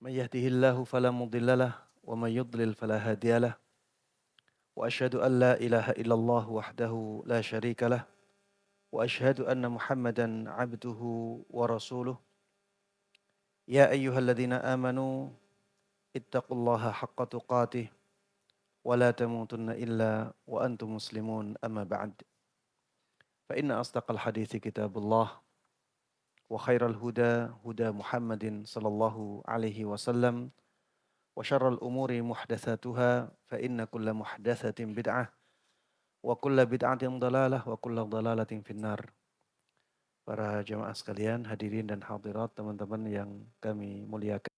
من يهده الله فلا مضل له ومن يضلل فلا هادي له وأشهد أن لا إله إلا الله وحده لا شريك له وأشهد أن محمدا عبده ورسوله يا أيها الذين آمنوا اتقوا الله حق تقاته ولا تموتن إلا وأنتم مسلمون أما بعد فإن أصدق الحديث كتاب الله وخير الهدى هدى محمد صلى الله عليه وسلم وشر الأمور محدثاتها فإن كل محدثة بدعة وكل بدعة ضلالة وكل ضلالة في النار. Para jemaah sekalian, hadirin dan hadirat, teman-teman yang kami muliakan,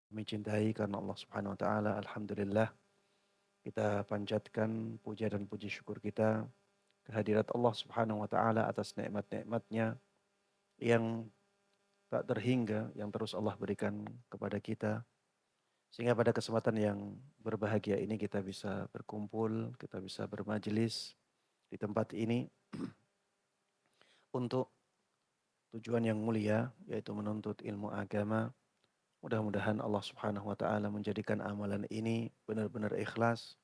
kami cintai karena Allah Subhanahu wa taala. Alhamdulillah, kita panjatkan puja dan puji syukur kita kehadirat Allah Subhanahu wa taala atas nikmat-nikmatnya yang tak terhingga, yang terus Allah berikan kepada kita. Sehingga pada kesempatan yang berbahagia ini kita bisa berkumpul, kita bisa bermajelis di tempat ini untuk tujuan yang mulia, yaitu menuntut ilmu agama. Mudah-mudahan Allah Subhanahu wa taala menjadikan amalan ini benar-benar ikhlas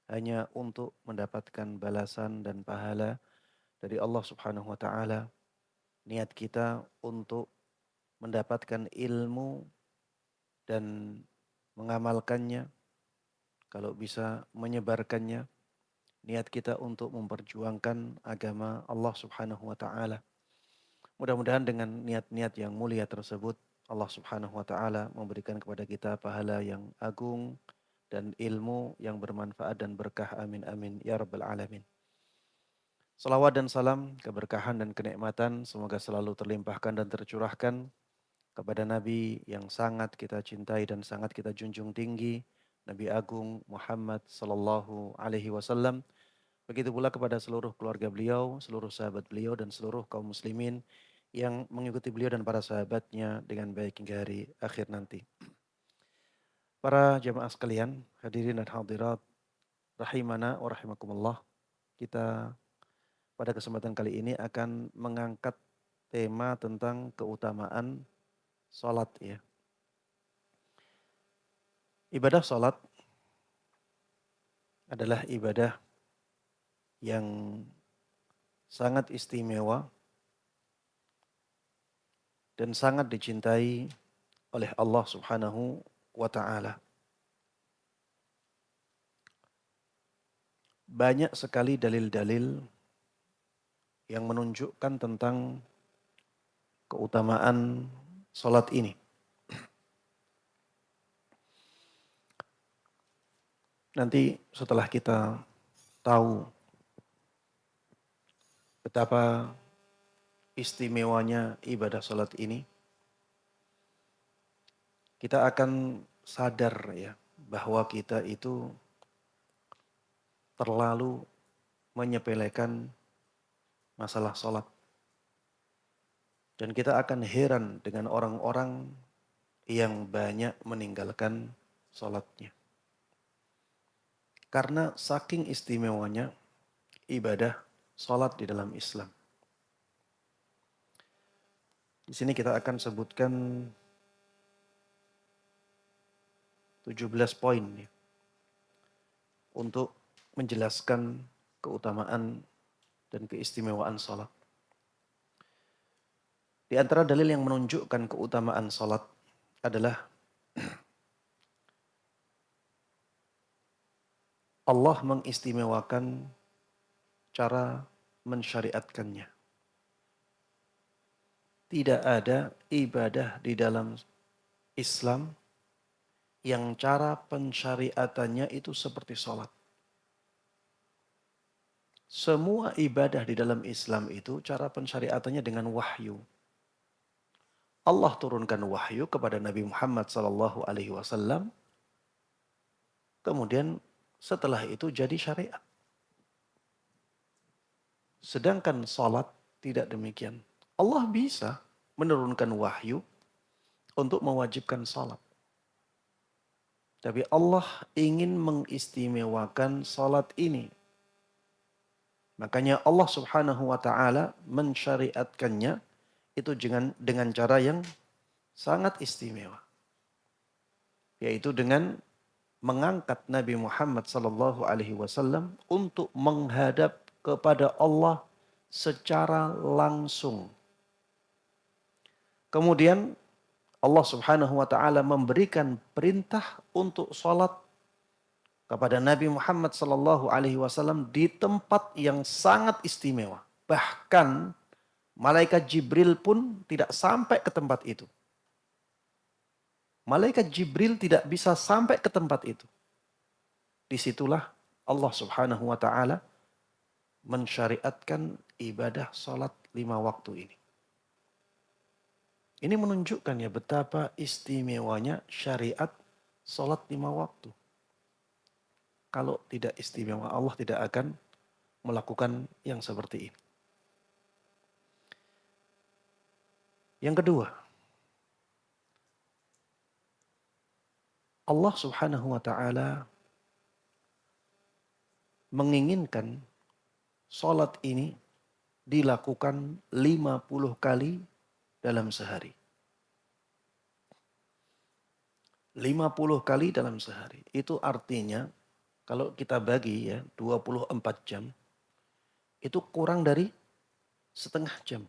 hanya untuk mendapatkan balasan dan pahala dari Allah Subhanahu wa taala. Niat kita untuk mendapatkan ilmu dan mengamalkannya, kalau bisa menyebarkannya. Niat kita untuk memperjuangkan agama Allah Subhanahu wa taala. Mudah-mudahan dengan niat-niat yang mulia tersebut Allah Subhanahu wa taala memberikan kepada kita pahala yang agung dan ilmu yang bermanfaat dan berkah. Amin amin ya rabbal alamin. Salawat dan salam, keberkahan dan kenikmatan semoga selalu terlimpahkan dan tercurahkan kepada Nabi yang sangat kita cintai dan sangat kita junjung tinggi, Nabi Agung Muhammad sallallahu alaihi wasallam. Begitu pula kepada seluruh keluarga beliau, seluruh sahabat beliau dan seluruh kaum muslimin yang mengikuti beliau dan para sahabatnya dengan baik hingga hari akhir nanti. Para jamaah sekalian, hadirin dan hadirat, rahimana wa rahimakumullah. Kita pada kesempatan kali ini akan mengangkat tema tentang keutamaan salat ya. Ibadah salat adalah ibadah yang sangat istimewa dan sangat dicintai oleh Allah Subhanahu wa taala. Banyak sekali dalil-dalil yang menunjukkan tentang keutamaan salat ini. Nanti setelah kita tahu betapa istimewanya ibadah salat ini, kita akan sadar ya bahwa kita itu terlalu menyepelekan masalah salat. Dan kita akan heran dengan orang-orang yang banyak meninggalkan salatnya. Karena saking istimewanya ibadah salat di dalam Islam. Di sini kita akan sebutkan 17 poin ya, untuk menjelaskan keutamaan dan keistimewaan salat. Di antara dalil yang menunjukkan keutamaan salat adalah Allah mengistimewakan cara mensyariatkannya. Tidak ada ibadah di dalam Islam yang cara pensyariatannya itu seperti salat. Semua ibadah di dalam Islam itu cara pensyariatannya dengan wahyu. Allah turunkan wahyu kepada Nabi Muhammad SAW. Kemudian setelah itu jadi syariat. Sedangkan salat tidak demikian. Allah bisa menurunkan wahyu untuk mewajibkan salat. Tapi Allah ingin mengistimewakan salat ini. Makanya Allah Subhanahu wa taala mensyariatkannya itu dengan cara yang sangat istimewa. yaitu dengan mengangkat Nabi Muhammad sallallahu alaihi wasallam untuk menghadap kepada Allah secara langsung. Kemudian Allah Subhanahu wa taala memberikan perintah untuk salat kepada Nabi Muhammad sallallahu alaihi wasallam di tempat yang sangat istimewa. Bahkan malaikat Jibril pun tidak sampai ke tempat itu. Malaikat Jibril tidak bisa sampai ke tempat itu. Disitulah Allah Subhanahu wa taala mensyariatkan ibadah salat 5 waktu ini. Ini menunjukkan ya betapa istimewanya syariat salat 5 waktu. Kalau tidak istimewa, Allah tidak akan melakukan yang seperti ini. Yang kedua, Allah Subhanahu wa taala menginginkan salat ini dilakukan 50 kali dalam sehari. 50 kali dalam sehari. Itu artinya kalau kita bagi ya 24 jam, itu kurang dari setengah jam.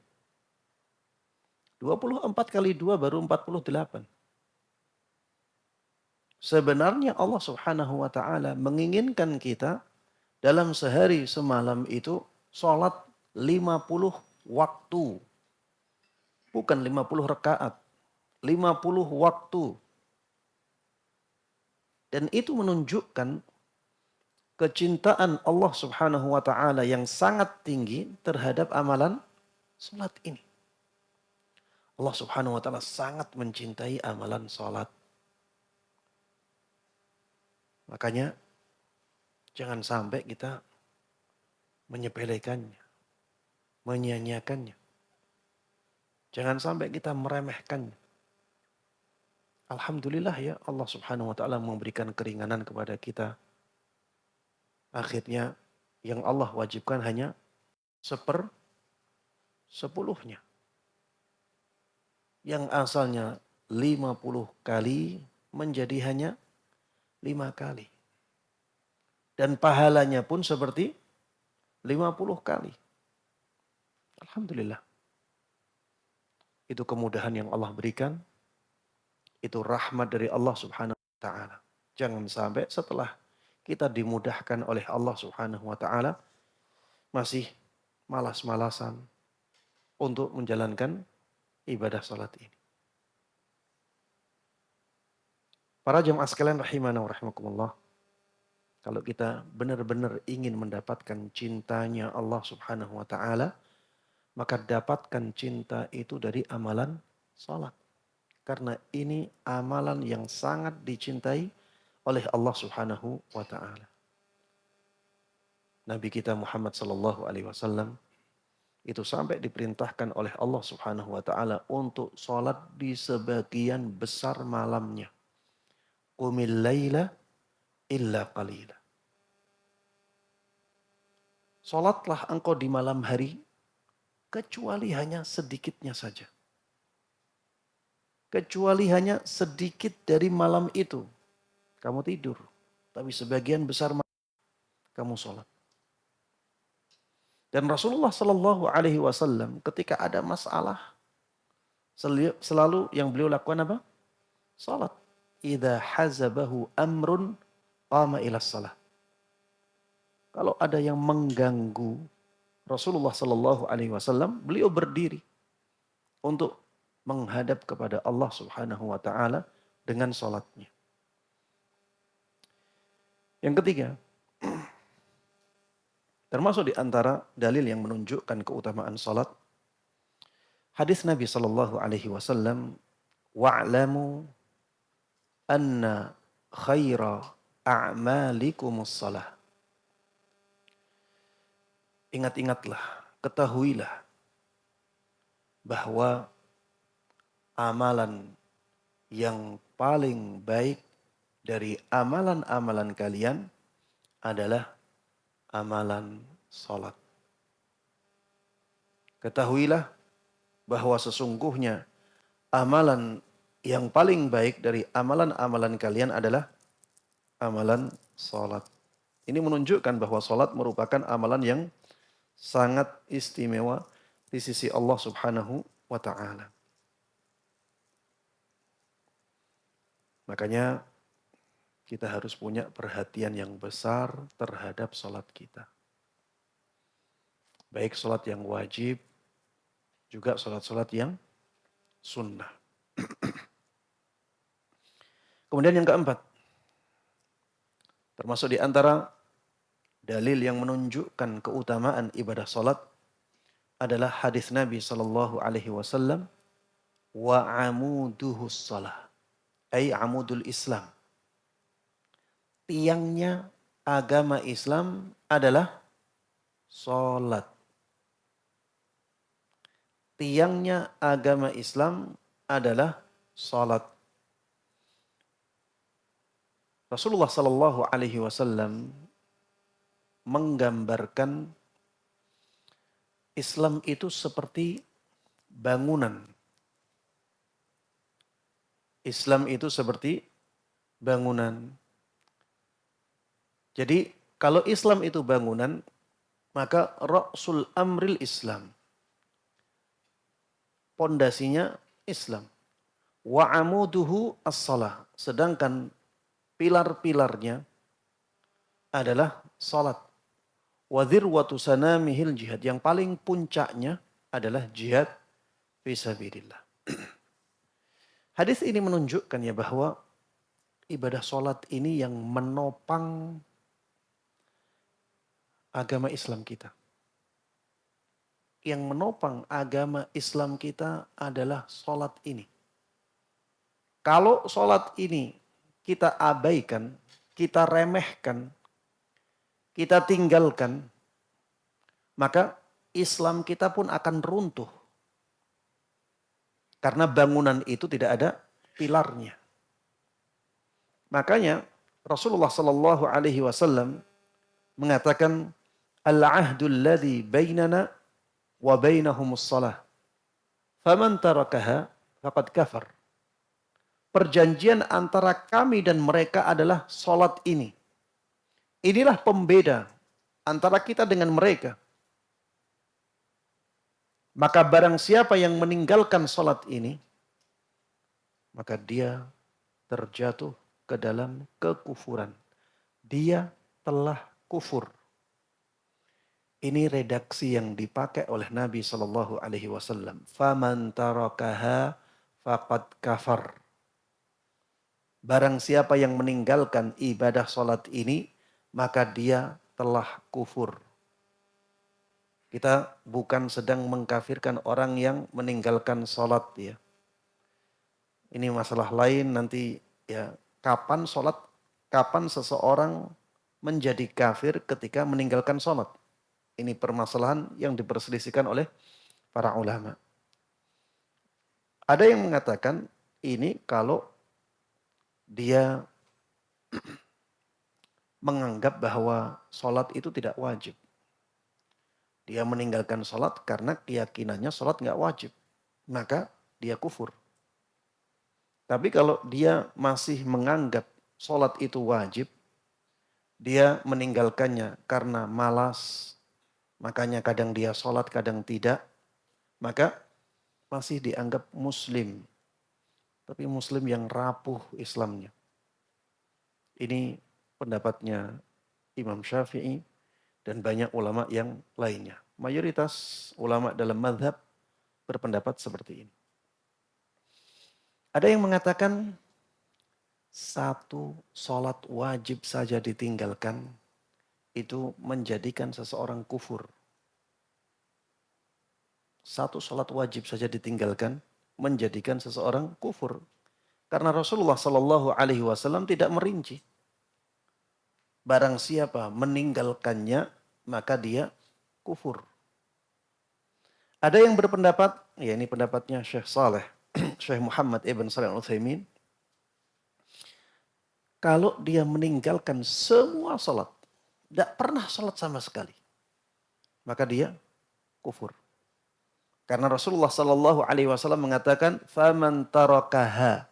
24 kali 2 baru 48. Sebenarnya Allah Subhanahu wa taala menginginkan kita dalam sehari semalam itu sholat 50 waktu. Bukan 50 rakaat. 50 waktu. Dan itu menunjukkan kecintaan Allah Subhanahu wa taala yang sangat tinggi terhadap amalan salat ini. Allah Subhanahu wa taala sangat mencintai amalan salat. Makanya jangan sampai kita menyepelekannya, menyia-nyiakannya. Jangan sampai kita meremehkannya. Alhamdulillah ya Allah Subhanahu wa taala memberikan keringanan kepada kita. Akhirnya yang Allah wajibkan hanya 1/10. Yang asalnya 50 kali menjadi hanya 5 kali. Dan pahalanya pun seperti 50 kali. Alhamdulillah. Itu kemudahan yang Allah berikan. Itu rahmat dari Allah Subhanahu wa taala. Jangan sampai setelah kita dimudahkan oleh Allah Subhanahu wa taala masih malas-malasan untuk menjalankan ibadah salat ini. Para jemaah sekalian rahimana wa rahimakumullah. Kalau kita benar-benar ingin mendapatkan cintanya Allah Subhanahu wa taala, maka dapatkan cinta itu dari amalan salat. Karena ini amalan yang sangat dicintai oleh Allah Subhanahu wa taala. Nabi kita Muhammad sallallahu alaihi wasallam itu sampai diperintahkan oleh Allah Subhanahu wa taala untuk salat di sebagian besar malamnya. Qumil laila illa qalila. Salatlah engkau di malam hari kecuali hanya sedikitnya saja. Kecuali hanya sedikit dari malam itu. Kamu tidur. Tapi sebagian besar kamu sholat. Dan Rasulullah Sallallahu Alaihi Wasallam ketika ada masalah. Selalu yang beliau lakukan apa? Salat. Idza hazabahu amrun qama ila salah. Kalau ada yang mengganggu Rasulullah Sallallahu Alaihi Wasallam, beliau berdiri untuk menghadap kepada Allah Subhanahu Wa Taala dengan salatnya. Yang ketiga, termasuk di antara dalil yang menunjukkan keutamaan salat, hadis Nabi Sallallahu Alaihi Wasallam, wa'lamu anna khaira a'malikumus salah. Ingat-ingatlah, ketahuilah bahwa amalan yang paling baik dari amalan-amalan kalian adalah amalan salat. Ketahuilah bahwa sesungguhnya amalan yang paling baik dari amalan-amalan kalian adalah amalan salat. Ini menunjukkan bahwa salat merupakan amalan yang sangat istimewa di sisi Allah Subhanahu wa taala. Makanya kita harus punya perhatian yang besar terhadap salat kita. Baik salat yang wajib, juga salat-salat yang sunnah. Kemudian yang keempat, termasuk di antara dalil yang menunjukkan keutamaan ibadah salat adalah hadis Nabi sallallahu alaihi wasallam, wa amuduhus salah, ay amudul Islam. Tiangnya agama Islam adalah salat. Tiangnya agama Islam adalah salat. Rasulullah sallallahu alaihi wasallam menggambarkan Islam itu seperti bangunan. Islam itu seperti bangunan. Jadi kalau Islam itu bangunan, maka ra'sul amril Islam. Pondasinya Islam. Wa amuduhu as-salah. Sedangkan pilar-pilarnya adalah salat. Wa dhirwatu sanamihil jihad. Yang paling puncaknya adalah jihad fisabilillah. Hadis ini menunjukkan ya bahwa ibadah salat ini yang menopang agama Islam kita. Yang menopang agama Islam kita adalah salat ini. Kalau salat ini kita abaikan, kita remehkan, kita tinggalkan, maka Islam kita pun akan runtuh. Karena bangunan itu tidak ada pilarnya. Makanya Rasulullah sallallahu alaihi wasallam mengatakan, al-ahdul ladzi bainana wa bainahumus salah. Faman tarakaha faqad kafar. Perjanjian antara kami dan mereka adalah salat ini. Inilah pembeda antara kita dengan mereka. Maka barang siapa yang meninggalkan salat ini, maka dia terjatuh ke dalam kekufuran. Dia telah kufur. Ini redaksi yang dipakai oleh Nabi Shallallahu Alaihi Wasallam. Faman tarakaha faqad kafar. Barang siapa yang meninggalkan ibadah salat ini, maka dia telah kufur. Kita bukan sedang mengkafirkan orang yang meninggalkan salat ya. Ini masalah lain nanti ya. Kapan salat, kapan seseorang menjadi kafir ketika meninggalkan salat. Ini permasalahan yang diperselisihkan oleh para ulama. Ada yang mengatakan ini kalau dia menganggap bahwa salat itu tidak wajib. Dia meninggalkan salat karena keyakinannya salat nggak wajib. Maka dia kufur. Tapi kalau dia masih menganggap salat itu wajib, dia meninggalkannya karena malas, makanya kadang dia salat, kadang tidak, maka masih dianggap muslim. Tapi muslim yang rapuh Islamnya. Ini pendapatnya Imam Syafi'i dan banyak ulama yang lainnya. Mayoritas ulama dalam mazhab berpendapat seperti ini. Ada yang mengatakan satu salat wajib saja ditinggalkan itu menjadikan seseorang kufur. Satu salat wajib saja ditinggalkan menjadikan seseorang kufur. Karena Rasulullah Shallallahu Alaihi Wasallam tidak merinci. Barang siapa meninggalkannya maka dia kufur. Ada yang berpendapat, ya ini pendapatnya Syekh Saleh, Syekh Muhammad Ibn Shalih Al-Utsaimin. Kalau dia meninggalkan semua salat, tidak pernah salat sama sekali, maka dia kufur. Karena Rasulullah Sallallahu Alaihi Wasallam mengatakan, "Faman tarakaha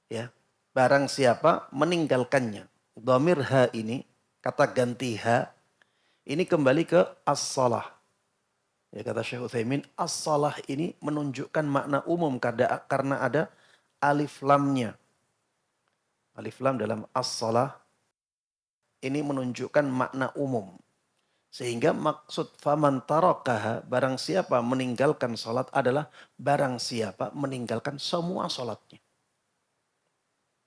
Ya, barang siapa meninggalkannya. Dhamir ha ini, kata ganti ha, ini kembali ke as-salah. Ya, kata Syekh Utsaimin, as-salah ini menunjukkan makna umum karena ada alif lamnya. Alif lam dalam as-salah ini menunjukkan makna umum. Sehingga maksud faman tarakaha, barang siapa meninggalkan salat adalah barang siapa meninggalkan semua salatnya.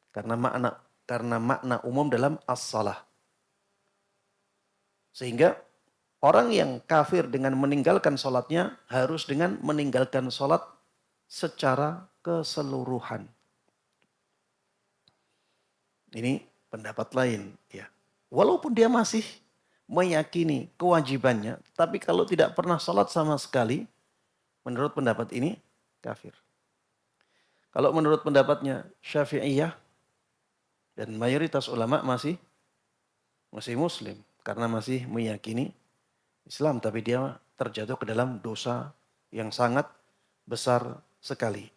Karena makna umum dalam as-salah. Sehingga orang yang kafir dengan meninggalkan salatnya harus dengan meninggalkan salat secara keseluruhan. Ini pendapat lain, ya. Walaupun dia masih meyakini kewajibannya, tapi kalau tidak pernah salat sama sekali, menurut pendapat ini kafir. Kalau menurut pendapatnya Syafi'iyah dan mayoritas ulama masih muslim karena masih meyakini Islam, tapi dia terjatuh ke dalam dosa yang sangat besar sekali.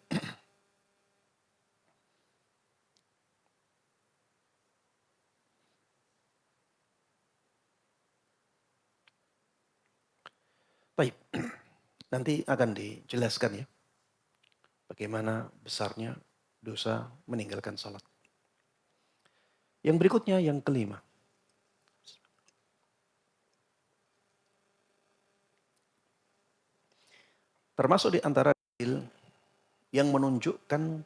Baik, nanti akan dijelaskan ya bagaimana besarnya dosa meninggalkan salat. Yang berikutnya yang kelima. Termasuk di antara dalil yang menunjukkan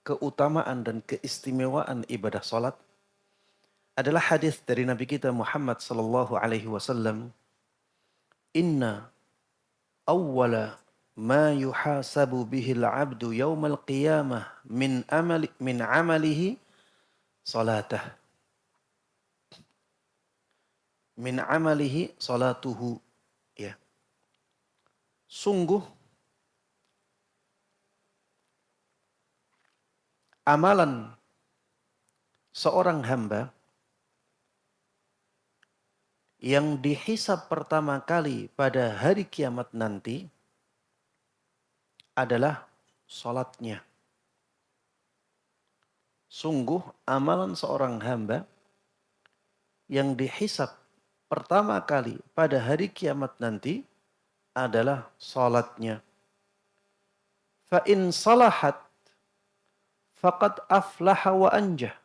keutamaan dan keistimewaan ibadah salat adalah hadis dari Nabi kita Muhammad sallallahu alaihi wasallam, "Inna awwala ma yuhasabu bihil abdu yaumal qiyamah min amalihi salatah." Min amalihi salatuhu. Ya. Sungguh amalan seorang hamba yang dihisab pertama kali pada hari kiamat nanti adalah salatnya. Sungguh amalan seorang hamba yang dihisab pertama kali pada hari kiamat nanti adalah salatnya. Fa in salahat faqad aflaha wa anjah.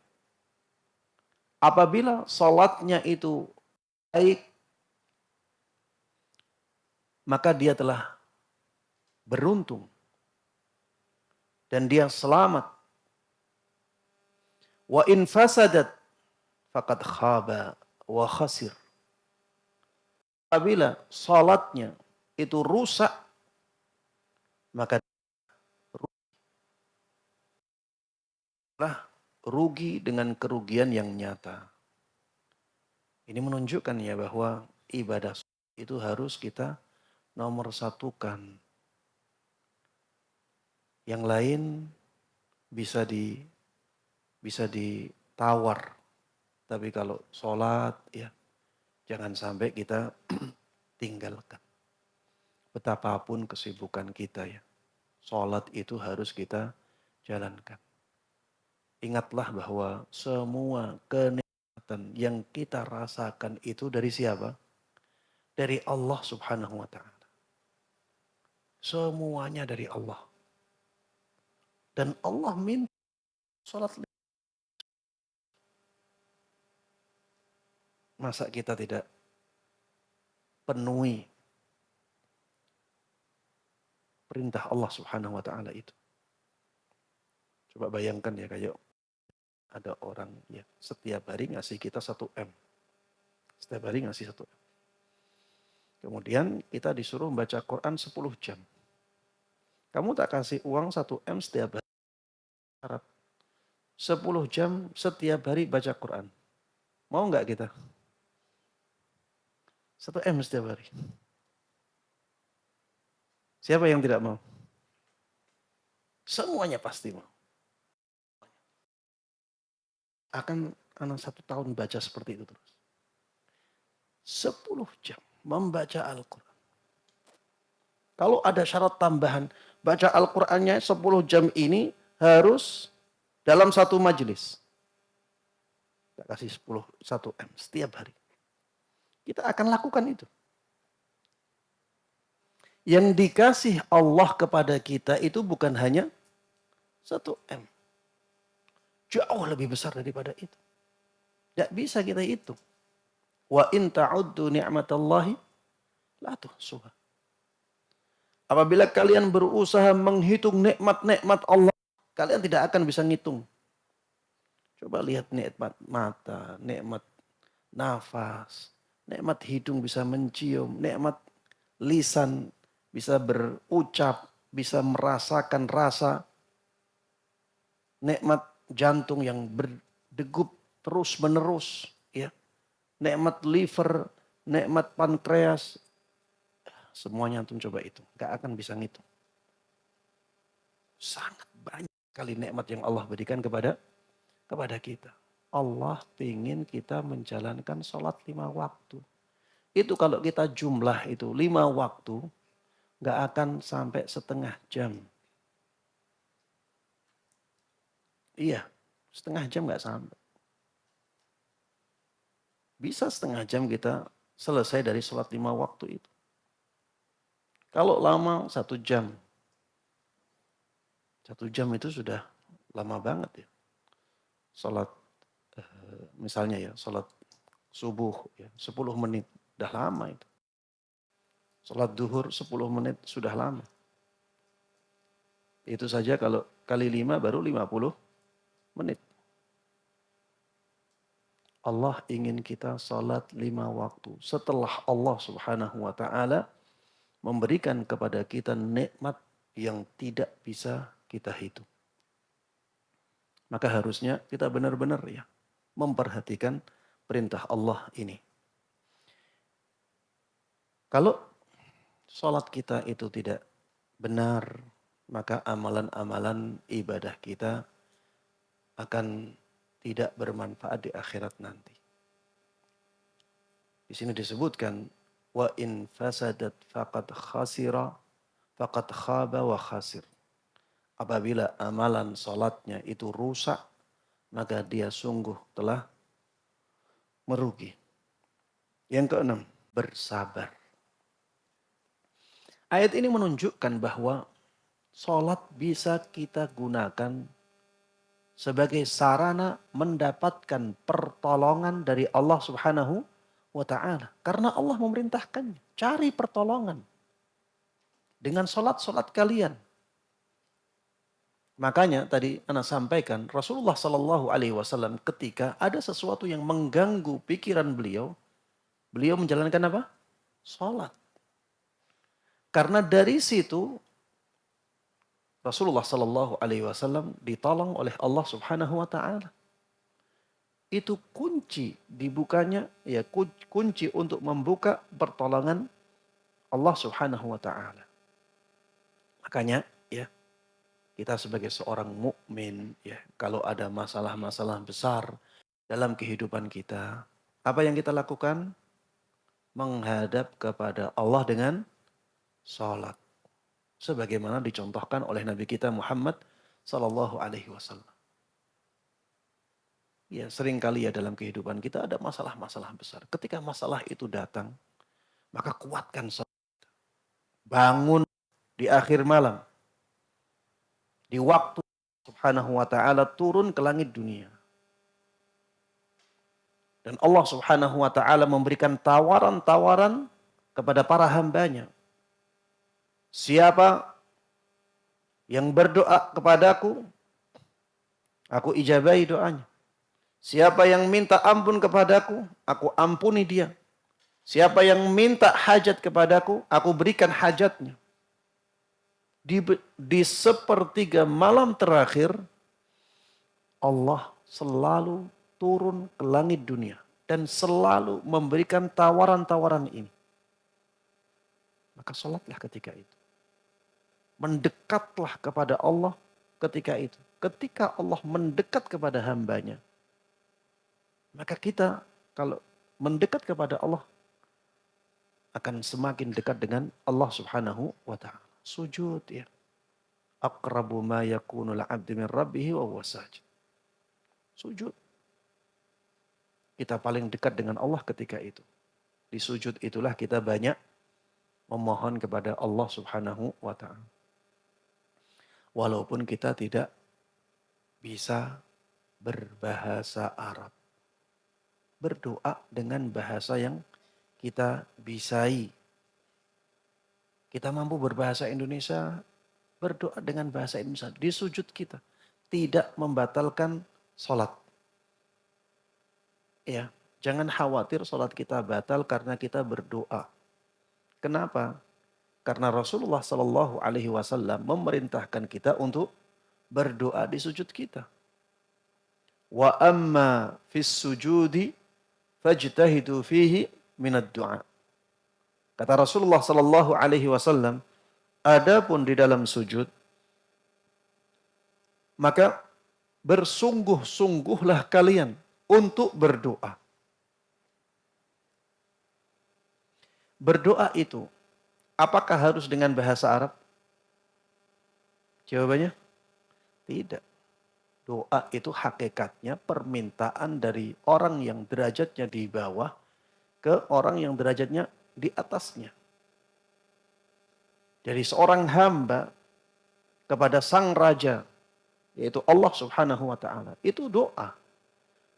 Apabila salatnya itu baik, maka dia telah beruntung dan dia selamat. Wa in fasadat faqad khaba wa khasir. Apabila salatnya itu rusak, maka rugi dengan kerugian yang nyata. Ini menunjukkan ya bahwa ibadah itu harus kita nomor satukan. Yang lain bisa ditawar. Tapi kalau sholat ya jangan sampai kita tinggalkan. Betapapun kesibukan kita ya. Sholat itu harus kita jalankan. Ingatlah bahwa semua kenikmatan yang kita rasakan itu dari siapa? Dari Allah Subhanahu wa ta'ala. Semuanya dari Allah. Dan Allah minta sholat. Masa kita tidak penuhi perintah Allah Subhanahu wa ta'ala itu? Coba bayangkan ya, kayak ada orang ya setiap hari ngasih kita 1 M. Setiap hari ngasih 1 M. Kemudian kita disuruh membaca Quran 10 jam. Kamu tak kasih uang 1 M setiap hari. 10 jam setiap hari baca Quran. Mau nggak kita? 1 M setiap hari. Siapa yang tidak mau? Semuanya pasti mau. Akan anak 1 tahun baca seperti itu terus. 10 jam membaca Al-Quran. Kalau ada syarat tambahan, baca Al-Qurannya 10 jam ini harus dalam satu majelis. Kita kasih 1 M setiap hari. Kita akan lakukan itu. Yang dikasih Allah kepada kita itu bukan hanya 1 M. Jauh lebih besar daripada itu. Tidak bisa kita hitung. Wa in ta'uddu ni'matallahi la tuhsuha. Apabila kalian berusaha menghitung nikmat-nikmat Allah, kalian tidak akan bisa ngitung. Coba lihat nikmat mata, nikmat nafas, nikmat hidung bisa mencium, nikmat lisan bisa berucap, bisa merasakan rasa, nikmat jantung yang berdegup terus menerus, ya. Nikmat liver, nikmat pankreas, semuanya antum coba itu, gak akan bisa ngitung. Sangat banyak kali nikmat yang Allah berikan kepada kita. Allah ingin kita menjalankan sholat 5 waktu. Itu kalau kita jumlah itu 5 waktu, gak akan sampai setengah jam. Iya, setengah jam gak sampai. Bisa setengah jam kita selesai dari sholat 5 waktu itu. Kalau lama 1 jam. 1 jam itu sudah lama banget ya. Sholat misalnya ya, sholat subuh ya, 10 menit. Udah lama itu. Sholat duhur 10 menit sudah lama. Itu saja kalau kali 5 baru 50 menit. Allah ingin kita sholat 5 waktu. Setelah Allah subhanahu wa ta'ala memberikan kepada kita nikmat yang tidak bisa kita hitung. Maka harusnya kita benar-benar ya memperhatikan perintah Allah ini. Kalau sholat kita itu tidak benar, maka amalan-amalan ibadah kita akan tidak bermanfaat di akhirat nanti. Di sini disebutkan wa in fasadat faqad khasira faqad khaba wa khasir. Apabila amalan salatnya itu rusak, maka dia sungguh telah merugi. Yang keenam, bersabar. Ayat ini menunjukkan bahwa salat bisa kita gunakan sebagai sarana mendapatkan pertolongan dari Allah Subhanahu wa ta'ala. Karena Allah memerintahkannya. Cari pertolongan. Dengan salat-salat kalian. Makanya tadi Ana sampaikan Rasulullah Sallallahu Alaihi Wasallam ketika ada sesuatu yang mengganggu pikiran beliau, beliau menjalankan apa? Salat. Karena dari situ Rasulullah Sallallahu Alaihi Wasallam ditolong oleh Allah Subhanahu Wa Taala. Itu kunci dibukanya, ya kunci untuk membuka pertolongan Allah Subhanahu Wa Taala. Makanya ya. Kita sebagai seorang mukmin ya, kalau ada masalah-masalah besar dalam kehidupan kita, apa yang kita lakukan? Menghadap kepada Allah dengan salat. Sebagaimana dicontohkan oleh Nabi kita Muhammad sallallahu alaihi wasallam. Ya, seringkali ya dalam kehidupan kita ada masalah-masalah besar. Ketika masalah itu datang, maka kuatkan salat. Bangun di akhir malam. Di waktu Subhanahu wa ta'ala turun ke langit dunia. Dan Allah Subhanahu wa ta'ala memberikan tawaran-tawaran kepada para hambanya. Siapa yang berdoa kepadaku, aku ijabahi doanya. Siapa yang minta ampun kepadaku, aku ampuni dia. Siapa yang minta hajat kepadaku, aku berikan hajatnya. Di sepertiga malam terakhir, Allah selalu turun ke langit dunia. Dan selalu memberikan tawaran-tawaran ini. Maka sholatlah ketika itu. Mendekatlah kepada Allah ketika itu. Ketika Allah mendekat kepada hambanya. Maka kita kalau mendekat kepada Allah akan semakin dekat dengan Allah subhanahu wa ta'ala. Sujud ya. Aqrabu ma yakunul abdi min rabbihi wa huwa sajid. Sujud. Kita paling dekat dengan Allah ketika itu. Di sujud itulah kita banyak memohon kepada Allah Subhanahu wa taala. Walaupun kita tidak bisa berbahasa Arab. Berdoa dengan bahasa yang kita bisai. Kita mampu berbahasa Indonesia, berdoa dengan bahasa Indonesia di sujud kita. Tidak membatalkan sholat. Ya, jangan khawatir sholat kita batal karena kita berdoa. Kenapa? Karena Rasulullah Shallallahu Alaihi Wasallam memerintahkan kita untuk berdoa di sujud kita. Wa amma fis sujudi fajtahidu fihi minad du'a. Kata Rasulullah Shallallahu Alaihi Wasallam, adapun di dalam sujud, maka bersungguh-sungguhlah kalian untuk berdoa. Berdoa itu, apakah harus dengan bahasa Arab? Jawabannya, tidak. Doa itu hakikatnya permintaan dari orang yang derajatnya di bawah ke orang yang derajatnya di atasnya. Dari seorang hamba kepada sang raja, yaitu Allah Subhanahu wa taala. Itu doa.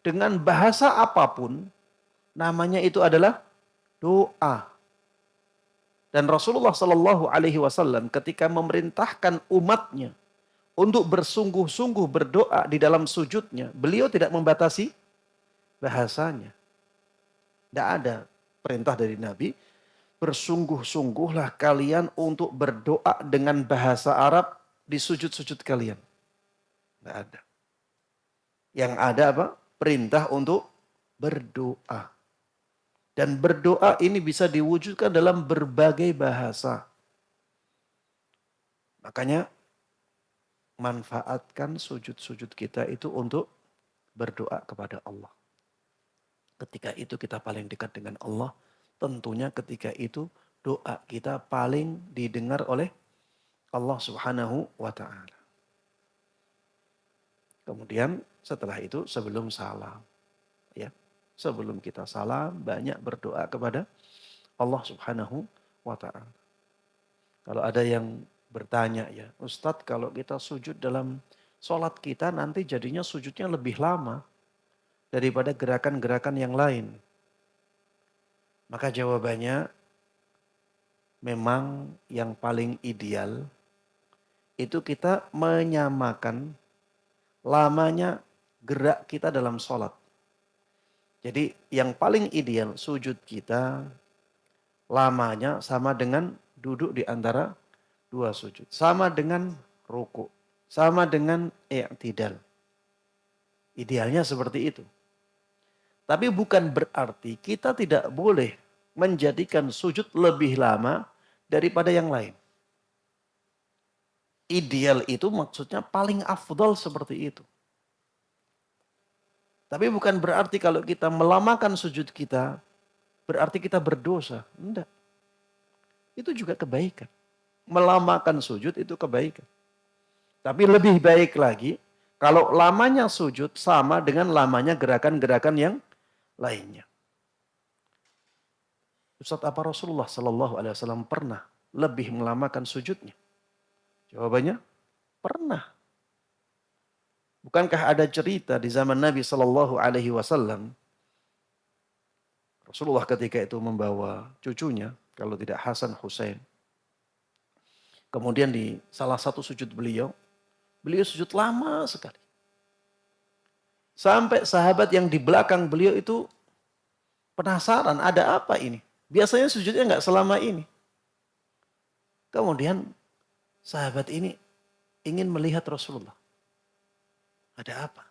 Dengan bahasa apapun, namanya itu adalah doa. Dan Rasulullah Shallallahu Alaihi Wasallam ketika memerintahkan umatnya untuk bersungguh-sungguh berdoa di dalam sujudnya, beliau tidak membatasi bahasanya. Tidak ada perintah dari Nabi, bersungguh-sungguhlah kalian untuk berdoa dengan bahasa Arab di sujud-sujud kalian. Tidak ada. Yang ada apa? Perintah untuk berdoa. Dan berdoa ini bisa diwujudkan dalam berbagai bahasa. Makanya manfaatkan sujud-sujud kita itu untuk berdoa kepada Allah. Ketika itu kita paling dekat dengan Allah. Tentunya ketika itu doa kita paling didengar oleh Allah Subhanahu wa ta'ala. Kemudian setelah itu sebelum salam. Ya, sebelum kita salam banyak berdoa kepada Allah Subhanahu wa ta'ala. Kalau ada yang bertanya ya, Ustadz kalau kita sujud dalam sholat kita nanti jadinya sujudnya lebih lama daripada gerakan-gerakan yang lain. Maka jawabannya memang yang paling ideal itu kita menyamakan lamanya gerak kita dalam sholat. Jadi yang paling ideal sujud kita lamanya sama dengan duduk di antara dua sujud. Sama dengan ruku. Sama dengan i'tidal. Idealnya seperti itu. Tapi bukan berarti kita tidak boleh menjadikan sujud lebih lama daripada yang lain. Ideal itu maksudnya paling afdal seperti itu. Tapi bukan berarti kalau kita melamakan sujud kita, berarti kita berdosa. Enggak. Itu juga kebaikan. Melamakan sujud itu kebaikan. Tapi lebih baik lagi, kalau lamanya sujud sama dengan lamanya gerakan-gerakan yang lainnya. Ustaz, apa Rasulullah Sallallahu Alaihi Wasallam pernah lebih melamakan sujudnya? Jawabannya, pernah. Bukankah ada cerita di zaman Nabi Sallallahu Alaihi Wasallam, Rasulullah ketika itu membawa cucunya, kalau tidak Hasan Husain. Kemudian di salah satu sujud beliau sujud lama sekali. Sampai sahabat yang di belakang beliau itu penasaran, ada apa ini? Biasanya sujudnya nggak selama ini. Kemudian sahabat ini ingin melihat Rasulullah. Ada apa?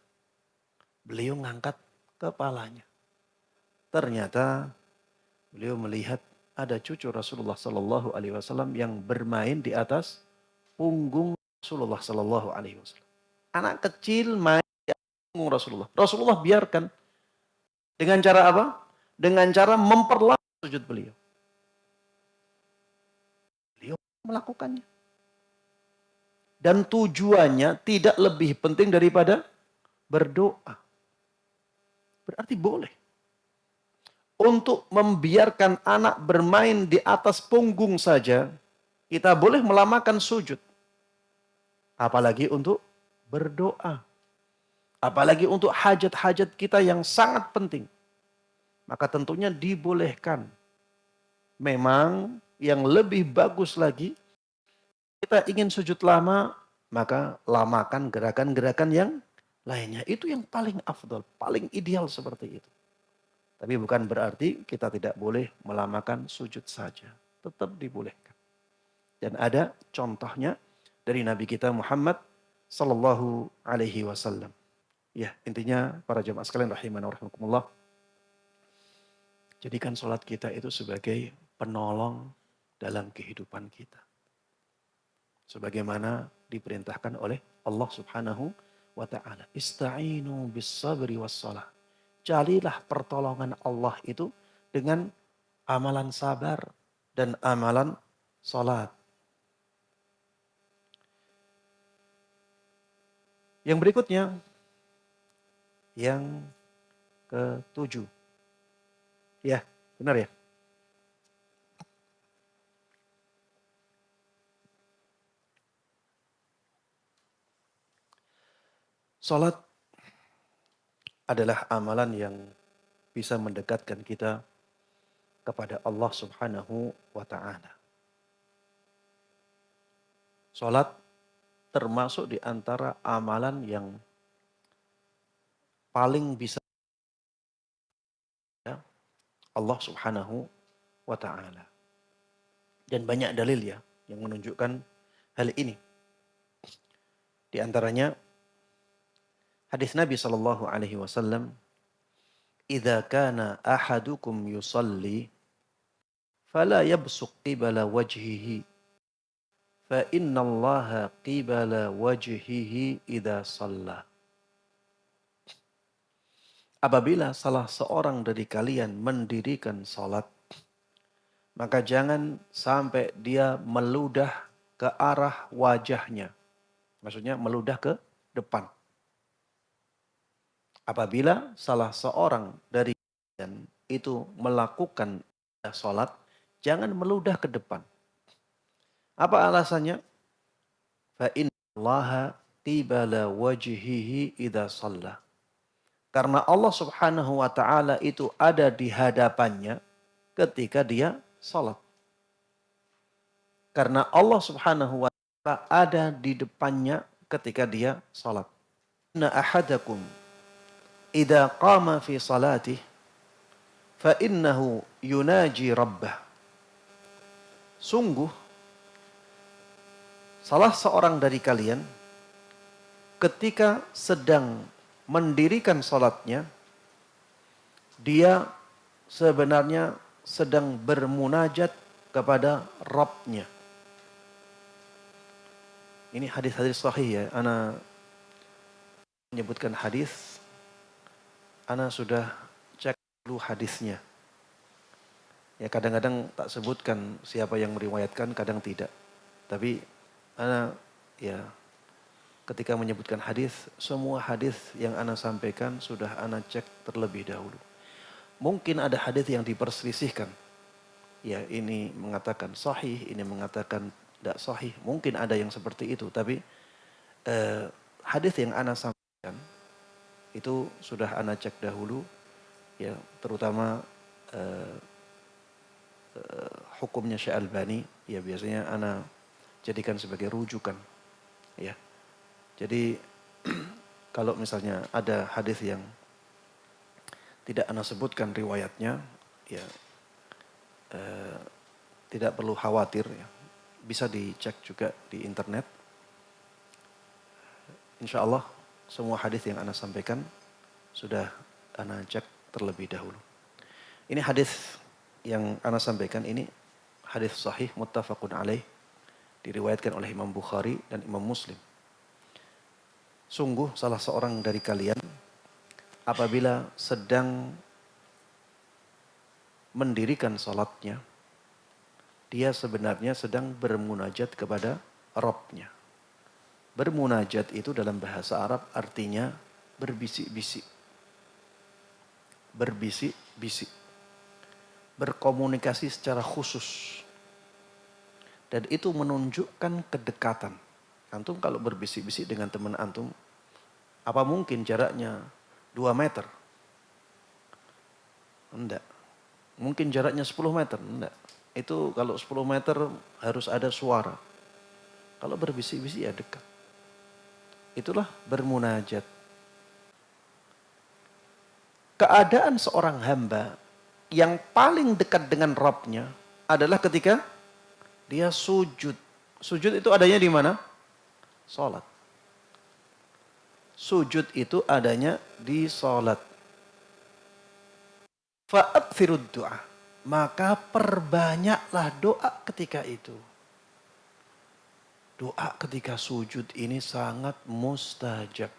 Beliau ngangkat kepalanya. Ternyata beliau melihat ada cucu Rasulullah Sallallahu Alaihi Wasallam yang bermain di atas punggung Rasulullah Sallallahu Alaihi Wasallam. Anak kecil main di atas punggung Rasulullah. Rasulullah biarkan. Dengan cara apa? Dengan cara memperlambat sujud beliau. Beliau melakukannya. Dan tujuannya tidak lebih penting daripada berdoa. berarti boleh. Untuk membiarkan anak bermain di atas punggung saja, kita boleh melamakan sujud. Apalagi untuk berdoa. Apalagi untuk hajat-hajat kita yang sangat penting. Maka tentunya dibolehkan. Memang yang lebih bagus lagi, kita ingin sujud lama, maka lamakan gerakan-gerakan yang lainnya. Itu yang paling afdol, paling ideal seperti itu. Tapi bukan berarti kita tidak boleh melamakan sujud saja. Tetap dibolehkan. Dan ada contohnya dari Nabi kita Muhammad sallallahu alaihi wasallam. Ya, intinya para jemaah sekalian rahimana wa rahimakumullah. Jadikan sholat kita itu sebagai penolong dalam kehidupan kita. Sebagaimana diperintahkan oleh Allah Subhanahu wa ta'ala. Ista'inu bis sabri was salah. Carilah pertolongan Allah itu dengan amalan sabar dan amalan salat. Yang berikutnya, yang ketujuh. Ya, benar ya? Salat adalah amalan yang bisa mendekatkan kita kepada Allah Subhanahu wa ta'ala. Salat termasuk di antara amalan yang paling bisa ya, Allah Subhanahu wa ta'ala. Dan banyak dalil ya yang menunjukkan hal ini. Di antaranya hadis Nabi sallallahu alaihi wasallam, "Idza kana ahadukum yusalli fala yabsuq qibala wajhihi fa innallaha qibala wajhihi idza shalla." Apabila salah seorang dari kalian mendirikan salat, maka jangan sampai dia meludah ke arah wajahnya. Maksudnya meludah ke depan. Apabila salah seorang dari kalian itu melakukan salat, jangan meludah ke depan. Apa alasannya? Fa innallaha qibala wajhihi idza shalla. Karena Allah Subhanahu wa taala itu ada di hadapannya ketika dia salat. Karena Allah Subhanahu wa taala ada di depannya ketika dia salat. Inna ahadakum idza qama fi salatih fa innahu yunaji rabbah. Sungguh salah seorang dari kalian ketika sedang mendirikan salatnya, dia sebenarnya sedang bermunajat kepada Rabb-nya. Ini hadis-hadis sahih ya. Ana menyebutkan hadis, ana sudah cek dulu hadisnya. Ya kadang-kadang tak sebutkan siapa yang meriwayatkan, kadang tidak. Tapi ana ya ketika menyebutkan hadis, semua hadis yang ana sampaikan sudah ana cek terlebih dahulu. Mungkin ada hadis yang diperselisihkan. Ya ini mengatakan sahih, ini mengatakan tidak sahih. Mungkin ada yang seperti itu. Tapi hadis yang ana sampaikan itu sudah ana cek dahulu. Ya terutama hukumnya Syekh Albani. Ya biasanya ana jadikan sebagai rujukan. Ya. Jadi kalau misalnya ada hadis yang tidak ana sebutkan riwayatnya, ya tidak perlu khawatir, ya. Bisa dicek juga di internet. Insya Allah semua hadis yang ana sampaikan sudah ana cek terlebih dahulu. Ini hadis yang ana sampaikan ini hadis sahih muttafaqun alaih, diriwayatkan oleh Imam Bukhari dan Imam Muslim. Sungguh salah seorang dari kalian apabila sedang mendirikan salatnya, dia sebenarnya sedang bermunajat kepada Rabb-nya. Bermunajat itu dalam bahasa Arab artinya berbisik-bisik. berbisik-bisik, berkomunikasi secara khusus. Dan itu menunjukkan kedekatan. Antum kalau berbisik-bisik dengan teman antum, apa mungkin jaraknya 2 meter? Enggak. Mungkin jaraknya 10 meter? Enggak. Itu kalau 10 meter harus ada suara. Kalau berbisik-bisik ya dekat. Itulah bermunajat. Keadaan seorang hamba yang paling dekat dengan Rabbnya adalah ketika dia sujud. Sujud itu adanya di mana? Salat. Sujud itu adanya di salat. Fa'akthirud du'a. Maka perbanyaklah doa ketika itu. Doa ketika sujud ini sangat mustajab.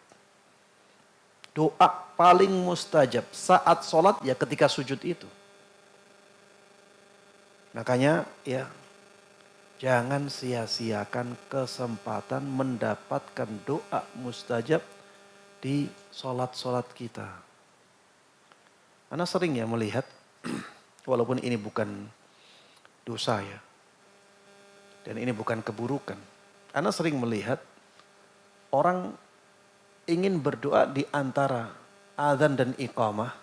Doa paling mustajab saat sholat ya ketika sujud itu. Makanya ya jangan sia-siakan kesempatan mendapatkan doa mustajab di sholat-sholat kita. Ana sering ya melihat, walaupun ini bukan dosa ya, dan ini bukan keburukan. Ana sering melihat orang ingin berdoa di antara azan dan iqamah.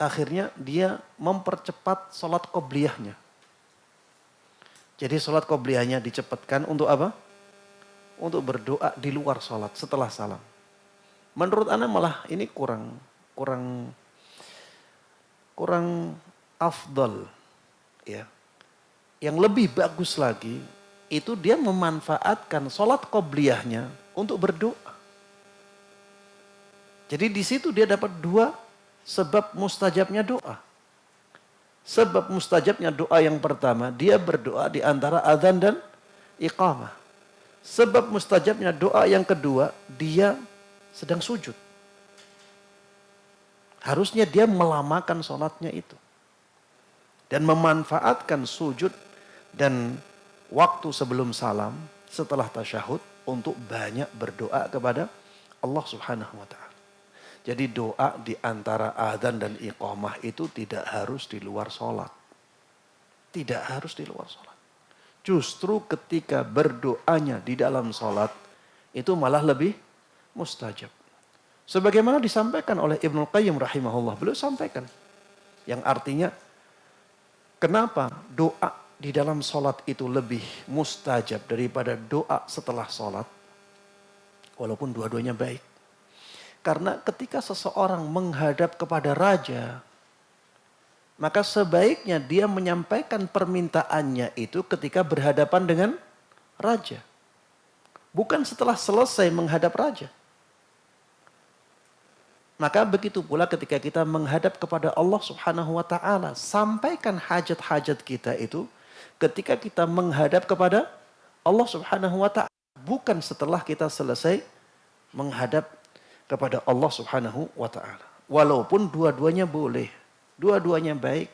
Akhirnya dia mempercepat sholat qobliyahnya. Jadi sholat qobliyahnya dicepatkan untuk apa? Untuk berdoa di luar sholat setelah salam. Menurut ana malah ini kurang afdal. Ya. Yang lebih bagus lagi, itu dia memanfaatkan sholat qobliyahnya untuk berdoa. Jadi di situ dia dapat 2 sebab mustajabnya doa. Sebab mustajabnya doa yang pertama, dia berdoa di antara azan dan iqamah. Sebab mustajabnya doa yang kedua, dia sedang sujud. Harusnya dia melamakan sholatnya itu. Dan memanfaatkan sujud dan waktu sebelum salam, setelah tasyahud, untuk banyak berdoa kepada Allah Subhanahu wa Ta'ala. Jadi doa di antara adzan dan iqamah itu tidak harus di luar sholat. Tidak harus di luar sholat. Justru ketika berdoanya di dalam sholat, itu malah lebih mustajab. Sebagaimana disampaikan oleh Ibnu Qayyim rahimahullah, beliau sampaikan. Yang artinya, kenapa doa di dalam sholat itu lebih mustajab daripada doa setelah sholat? Walaupun dua-duanya baik. Karena ketika seseorang menghadap kepada raja, maka sebaiknya dia menyampaikan permintaannya itu ketika berhadapan dengan raja. Bukan setelah selesai menghadap raja. Maka begitu pula ketika kita menghadap kepada Allah Subhanahu wa Ta'ala, sampaikan hajat-hajat kita itu ketika kita menghadap kepada Allah Subhanahu wa Ta'ala, bukan setelah kita selesai menghadap kepada Allah Subhanahu wa Ta'ala. Walaupun dua-duanya boleh, dua-duanya baik,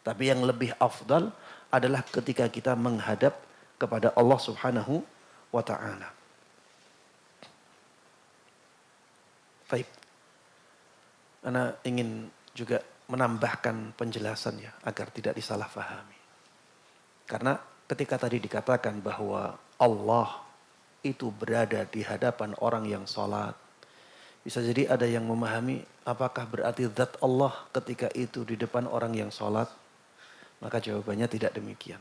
tapi yang lebih afdal adalah ketika kita menghadap kepada Allah Subhanahu wa Ta'ala. Baik. Ana ingin juga menambahkan penjelasan ya, agar tidak disalahfahami. Karena ketika tadi dikatakan bahwa Allah itu berada di hadapan orang yang sholat, bisa jadi ada yang memahami apakah berarti zat Allah ketika itu di depan orang yang sholat. Maka jawabannya tidak demikian.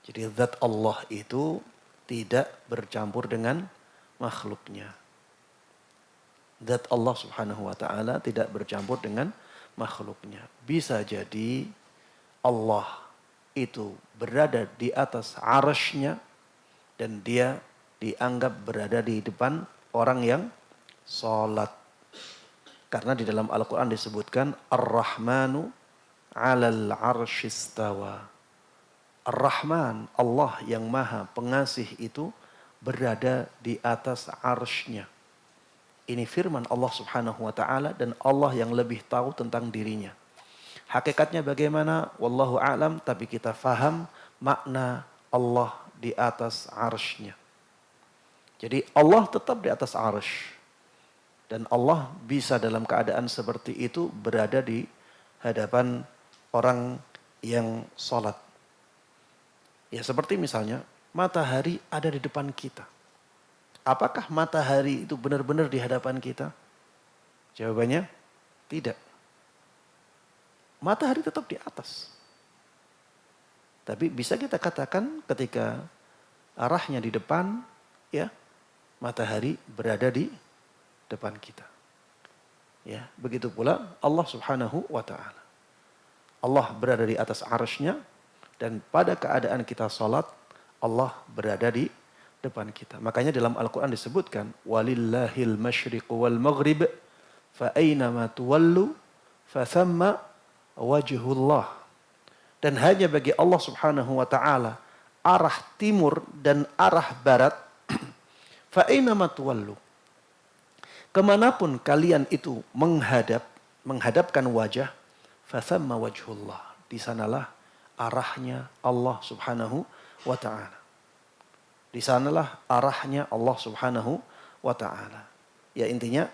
Jadi zat Allah itu tidak bercampur dengan makhluknya. Zat Allah Subhanahu wa Ta'ala tidak bercampur dengan makhluknya. Bisa jadi Allah itu berada di atas arasy-Nya dan dia dianggap berada di depan orang yang sholat. Karena di dalam Al-Quran disebutkan Ar-Rahmanu 'alal 'arsy istawa. Ar-Rahman, Allah yang maha pengasih itu berada di atas arsy-Nya. Ini firman Allah Subhanahu wa Ta'ala dan Allah yang lebih tahu tentang dirinya. Hakikatnya bagaimana? Wallahu a'lam, tapi kita faham makna Allah di atas arsy-Nya. Jadi Allah tetap di atas arsy. Dan Allah bisa dalam keadaan seperti itu berada di hadapan orang yang sholat. Ya seperti misalnya matahari ada di depan kita. Apakah matahari itu benar-benar di hadapan kita? Jawabannya tidak. Matahari tetap di atas. Tapi bisa kita katakan ketika arahnya di depan, ya matahari berada di depan kita. Ya, begitu pula Allah Subhanahu wa taala. Allah berada di atas arsy-Nya dan pada keadaan kita salat, Allah berada di depan kita. Makanya dalam Al-Qur'an disebutkan walillahil masyriq wal maghrib fa aynama tuwallu fa thamma wajhullah. Dan hanya bagi Allah Subhanahu wa taala arah timur dan arah barat fa aynama tuwallu. Kemanapun kalian itu menghadapkan wajah, fathamma wajhullah. Di sanalah arahnya Allah Subhanahu wa taala. Di sanalah arahnya Allah Subhanahu wa taala. Ya intinya,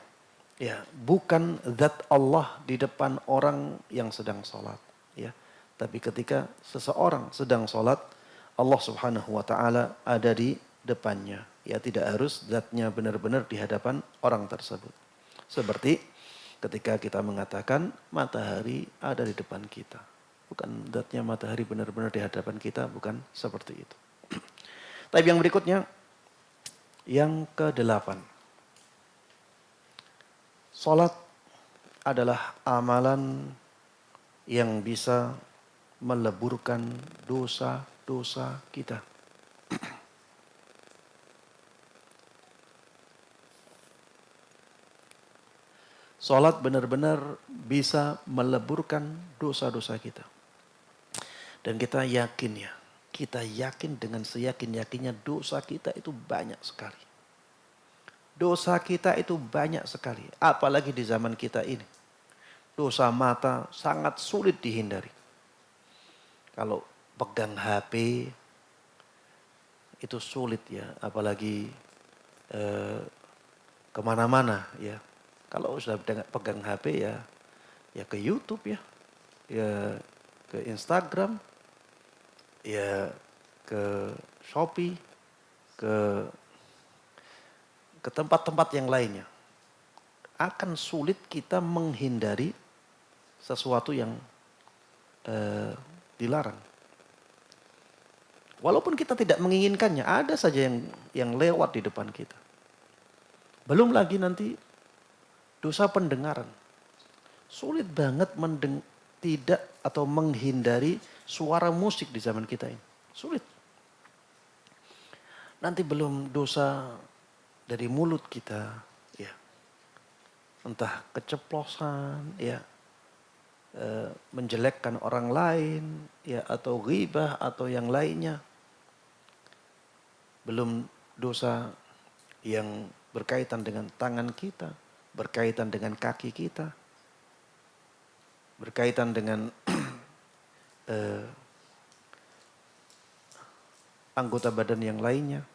ya bukan zat Allah di depan orang yang sedang sholat. Ya, tapi ketika seseorang sedang sholat, Allah Subhanahu wa taala ada di depannya. Ya tidak harus zatnya benar-benar di hadapan orang tersebut. Seperti ketika kita mengatakan matahari ada di depan kita. Bukan zatnya matahari benar-benar di hadapan kita, bukan seperti itu. Tapi yang berikutnya, yang ke-8. Salat adalah amalan yang bisa meleburkan dosa-dosa kita. Salat benar-benar bisa meleburkan dosa-dosa kita. Dan kita yakin dengan seyakin-yakinnya dosa kita itu banyak sekali. Dosa kita itu banyak sekali, apalagi di zaman kita ini. Dosa mata sangat sulit dihindari. Kalau pegang HP itu sulit ya, apalagi kemana-mana ya. Kalau sudah pegang HP ya ke YouTube ya ke Instagram, ya ke Shopee, ke tempat-tempat yang lainnya. Akan sulit kita menghindari sesuatu yang dilarang. Walaupun kita tidak menginginkannya, ada saja yang lewat di depan kita. Belum lagi nanti dosa pendengaran. Sulit banget tidak atau menghindari suara musik di zaman kita ini. Sulit. Nanti belum dosa dari mulut kita, ya. Entah keceplosan, ya. Menjelekkan orang lain, ya, atau ghibah atau yang lainnya. Belum dosa yang berkaitan dengan tangan kita, berkaitan dengan kaki kita, berkaitan dengan anggota badan yang lainnya.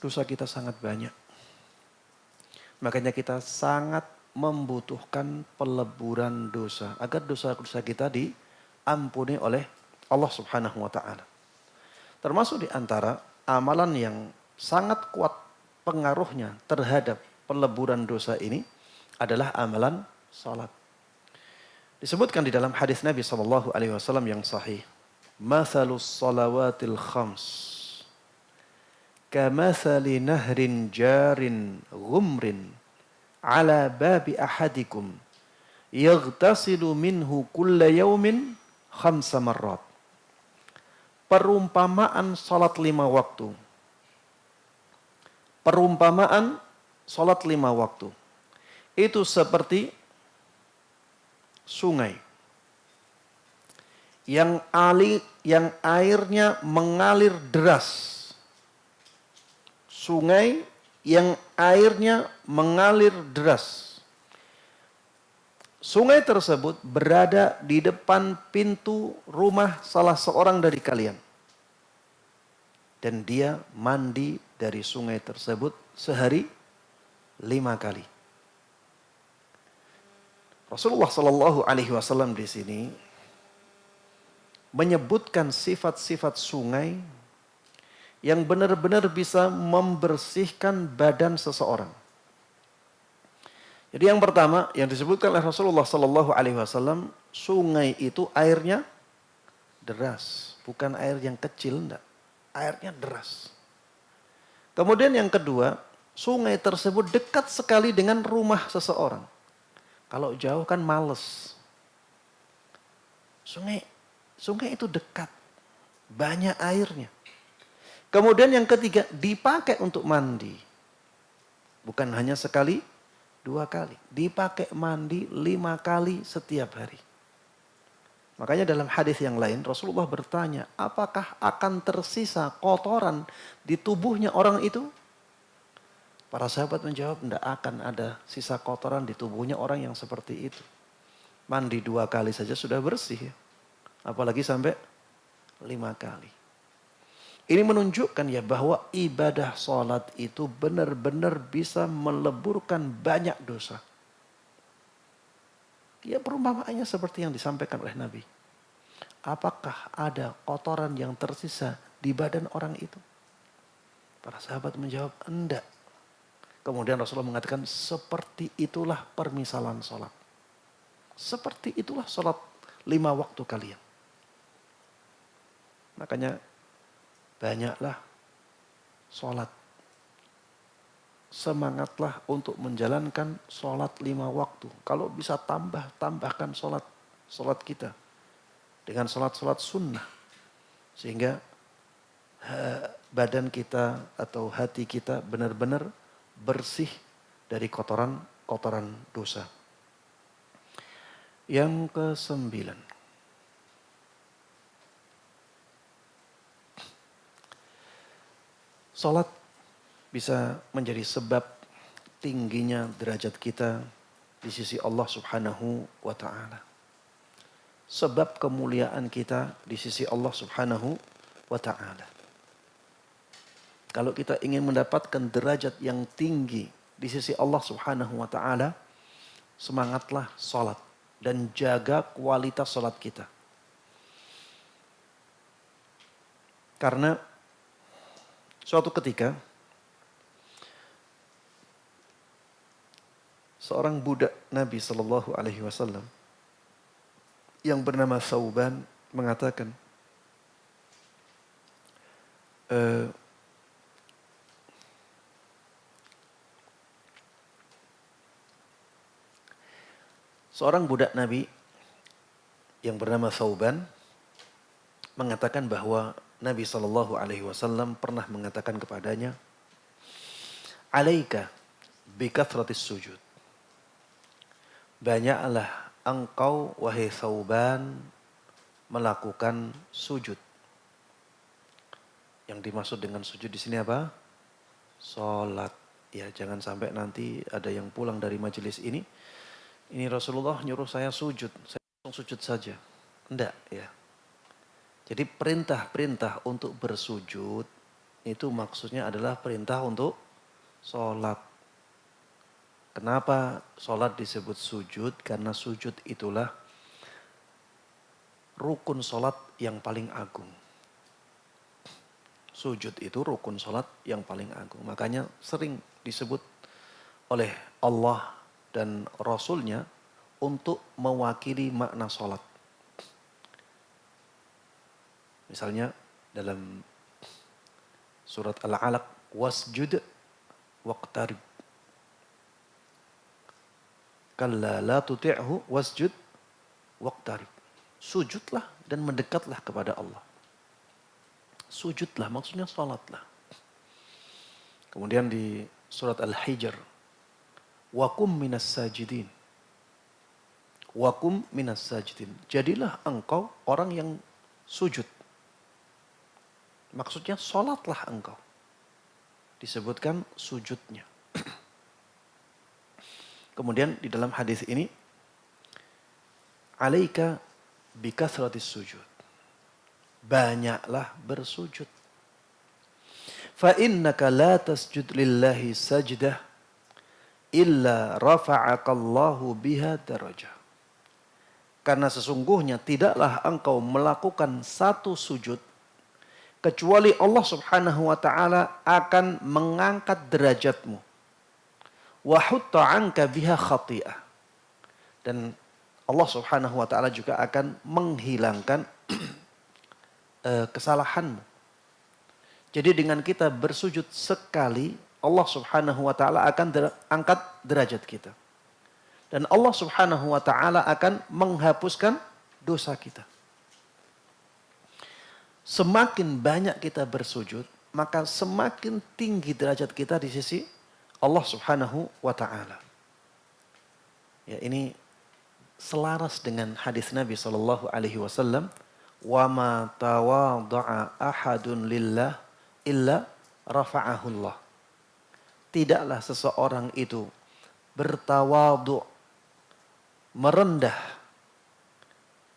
Dosa kita sangat banyak. Makanya kita sangat membutuhkan peleburan dosa agar dosa-dosa kita diampuni oleh Allah Subhanahu wa taala. Termasuk di antara amalan yang sangat kuat pengaruhnya terhadap peleburan dosa ini adalah amalan salat. Disebutkan di dalam hadis Nabi SAW yang sahih, "Mathalus salawatil khams kamathali nahrin jarin ghumrin ala babi ahadikum yaghtasilu minhu kulla yawmin khamsa marrat." Perumpamaan salat 5 waktu. Perumpamaan salat 5 waktu. Itu seperti sungai yang airnya mengalir deras. Sungai yang airnya mengalir deras. Sungai tersebut berada di depan pintu rumah salah seorang dari kalian. Dan dia mandi dari sungai tersebut sehari 5 kali. Rasulullah Shallallahu Alaihi Wasallam di sini menyebutkan sifat-sifat sungai yang benar-benar bisa membersihkan badan seseorang. Jadi yang pertama yang disebutkan oleh Rasulullah Shallallahu Alaihi Wasallam, sungai itu airnya deras, bukan air yang kecil, enggak. Airnya deras. Kemudian yang kedua, sungai tersebut dekat sekali dengan rumah seseorang. Kalau jauh kan males. Sungai itu dekat, banyak airnya. Kemudian yang ketiga, dipakai untuk mandi. Bukan hanya sekali, 2 kali. Dipakai mandi 5 kali setiap hari. Makanya dalam hadis yang lain Rasulullah bertanya, apakah akan tersisa kotoran di tubuhnya orang itu? Para sahabat menjawab, tidak akan ada sisa kotoran di tubuhnya orang yang seperti itu. Mandi 2 kali saja sudah bersih ya. Apalagi sampai 5 kali. Ini menunjukkan ya bahwa ibadah sholat itu benar-benar bisa meleburkan banyak dosa. Ya perumpamaannya seperti yang disampaikan oleh Nabi. Apakah ada kotoran yang tersisa di badan orang itu? Para sahabat menjawab, enggak. Kemudian Rasulullah mengatakan, seperti itulah permisalan sholat. Seperti itulah sholat 5 waktu kalian. Makanya banyaklah sholat. Semangatlah untuk menjalankan sholat 5 waktu. Kalau bisa tambahkan sholat kita. Dengan sholat-sholat sunnah. Sehingga badan kita atau hati kita benar-benar bersih dari kotoran dosa. Yang ke-9. Sholat bisa menjadi sebab tingginya derajat kita di sisi Allah Subhanahu wa ta'ala. Sebab kemuliaan kita di sisi Allah Subhanahu wa ta'ala. Kalau kita ingin mendapatkan derajat yang tinggi di sisi Allah Subhanahu wa ta'ala, semangatlah sholat dan jaga kualitas sholat kita. Karena suatu ketika seorang budak Nabi Shallallahu Alaihi Wasallam yang bernama Thauban mengatakan, seorang budak Nabi yang bernama Thauban mengatakan bahwa Nabi Shallallahu Alaihi Wasallam pernah mengatakan kepadanya, "Alaika bikathratis sujud." Banyaklah engkau wahai Thauban melakukan sujud. Yang dimaksud dengan sujud di sini apa? Salat. Ya, jangan sampai nanti ada yang pulang dari majelis ini. Ini Rasulullah nyuruh saya sujud. Saya langsung sujud saja. Enggak, ya. Jadi perintah-perintah untuk bersujud itu maksudnya adalah perintah untuk sholat. Kenapa sholat disebut sujud? Karena sujud itulah rukun sholat yang paling agung. Sujud itu rukun sholat yang paling agung. Makanya sering disebut oleh Allah dan Rasulnya untuk mewakili makna sholat. Misalnya dalam surat Al-Alaq, wasjud waqtarib. Kalla la tuti'hu wasjud waqtarib. Sujudlah dan mendekatlah kepada Allah. Sujudlah maksudnya salatlah. Kemudian di surat Al-Hijr, wakum minas sajidin. Wakum minas sajidin. Jadilah engkau orang yang sujud. Maksudnya sholatlah engkau. Disebutkan sujudnya. Kemudian di dalam hadis ini, alaika bikathratis sujud. Banyaklah bersujud. Fa innaka la tasjud lillahi sajdah illa rafa'akallahu biha darajah. Karena sesungguhnya tidaklah engkau melakukan satu sujud kecuali Allah Subhanahu wa taala akan mengangkat derajatmu. Wa hutta 'anka biha khati'ah. Dan Allah Subhanahu wa taala juga akan menghilangkan kesalahanmu. Jadi dengan kita bersujud sekali, Allah Subhanahu wa taala akan angkat derajat kita. Dan Allah Subhanahu wa taala akan menghapuskan dosa kita. Semakin banyak kita bersujud, maka semakin tinggi derajat kita di sisi Allah Subhanahu wa taala. Ya, ini selaras dengan hadis Nabi sallallahu alaihi wasallam, "Wa ma tawadha'a ahadun lillah illa rafa'ahu Allah." Tidaklah seseorang itu bertawadhu, merendah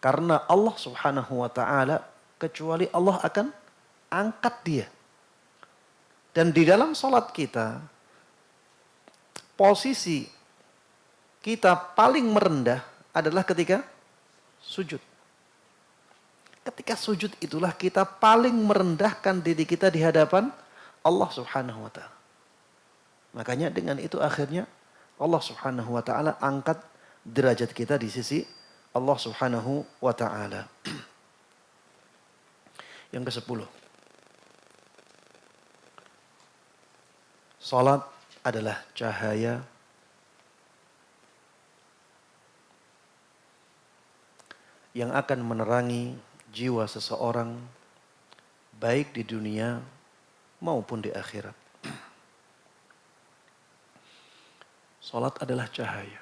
karena Allah Subhanahu wa taala, kecuali Allah akan angkat dia. Dan di dalam salat kita, posisi kita paling merendah adalah ketika sujud. Ketika sujud itulah kita paling merendahkan diri kita di hadapan Allah Subhanahu wa taala. Makanya dengan itu akhirnya Allah Subhanahu wa taala angkat derajat kita di sisi Allah Subhanahu wa taala. Yang ke-10. Salat adalah cahaya yang akan menerangi jiwa seseorang baik di dunia maupun di akhirat. Salat adalah cahaya.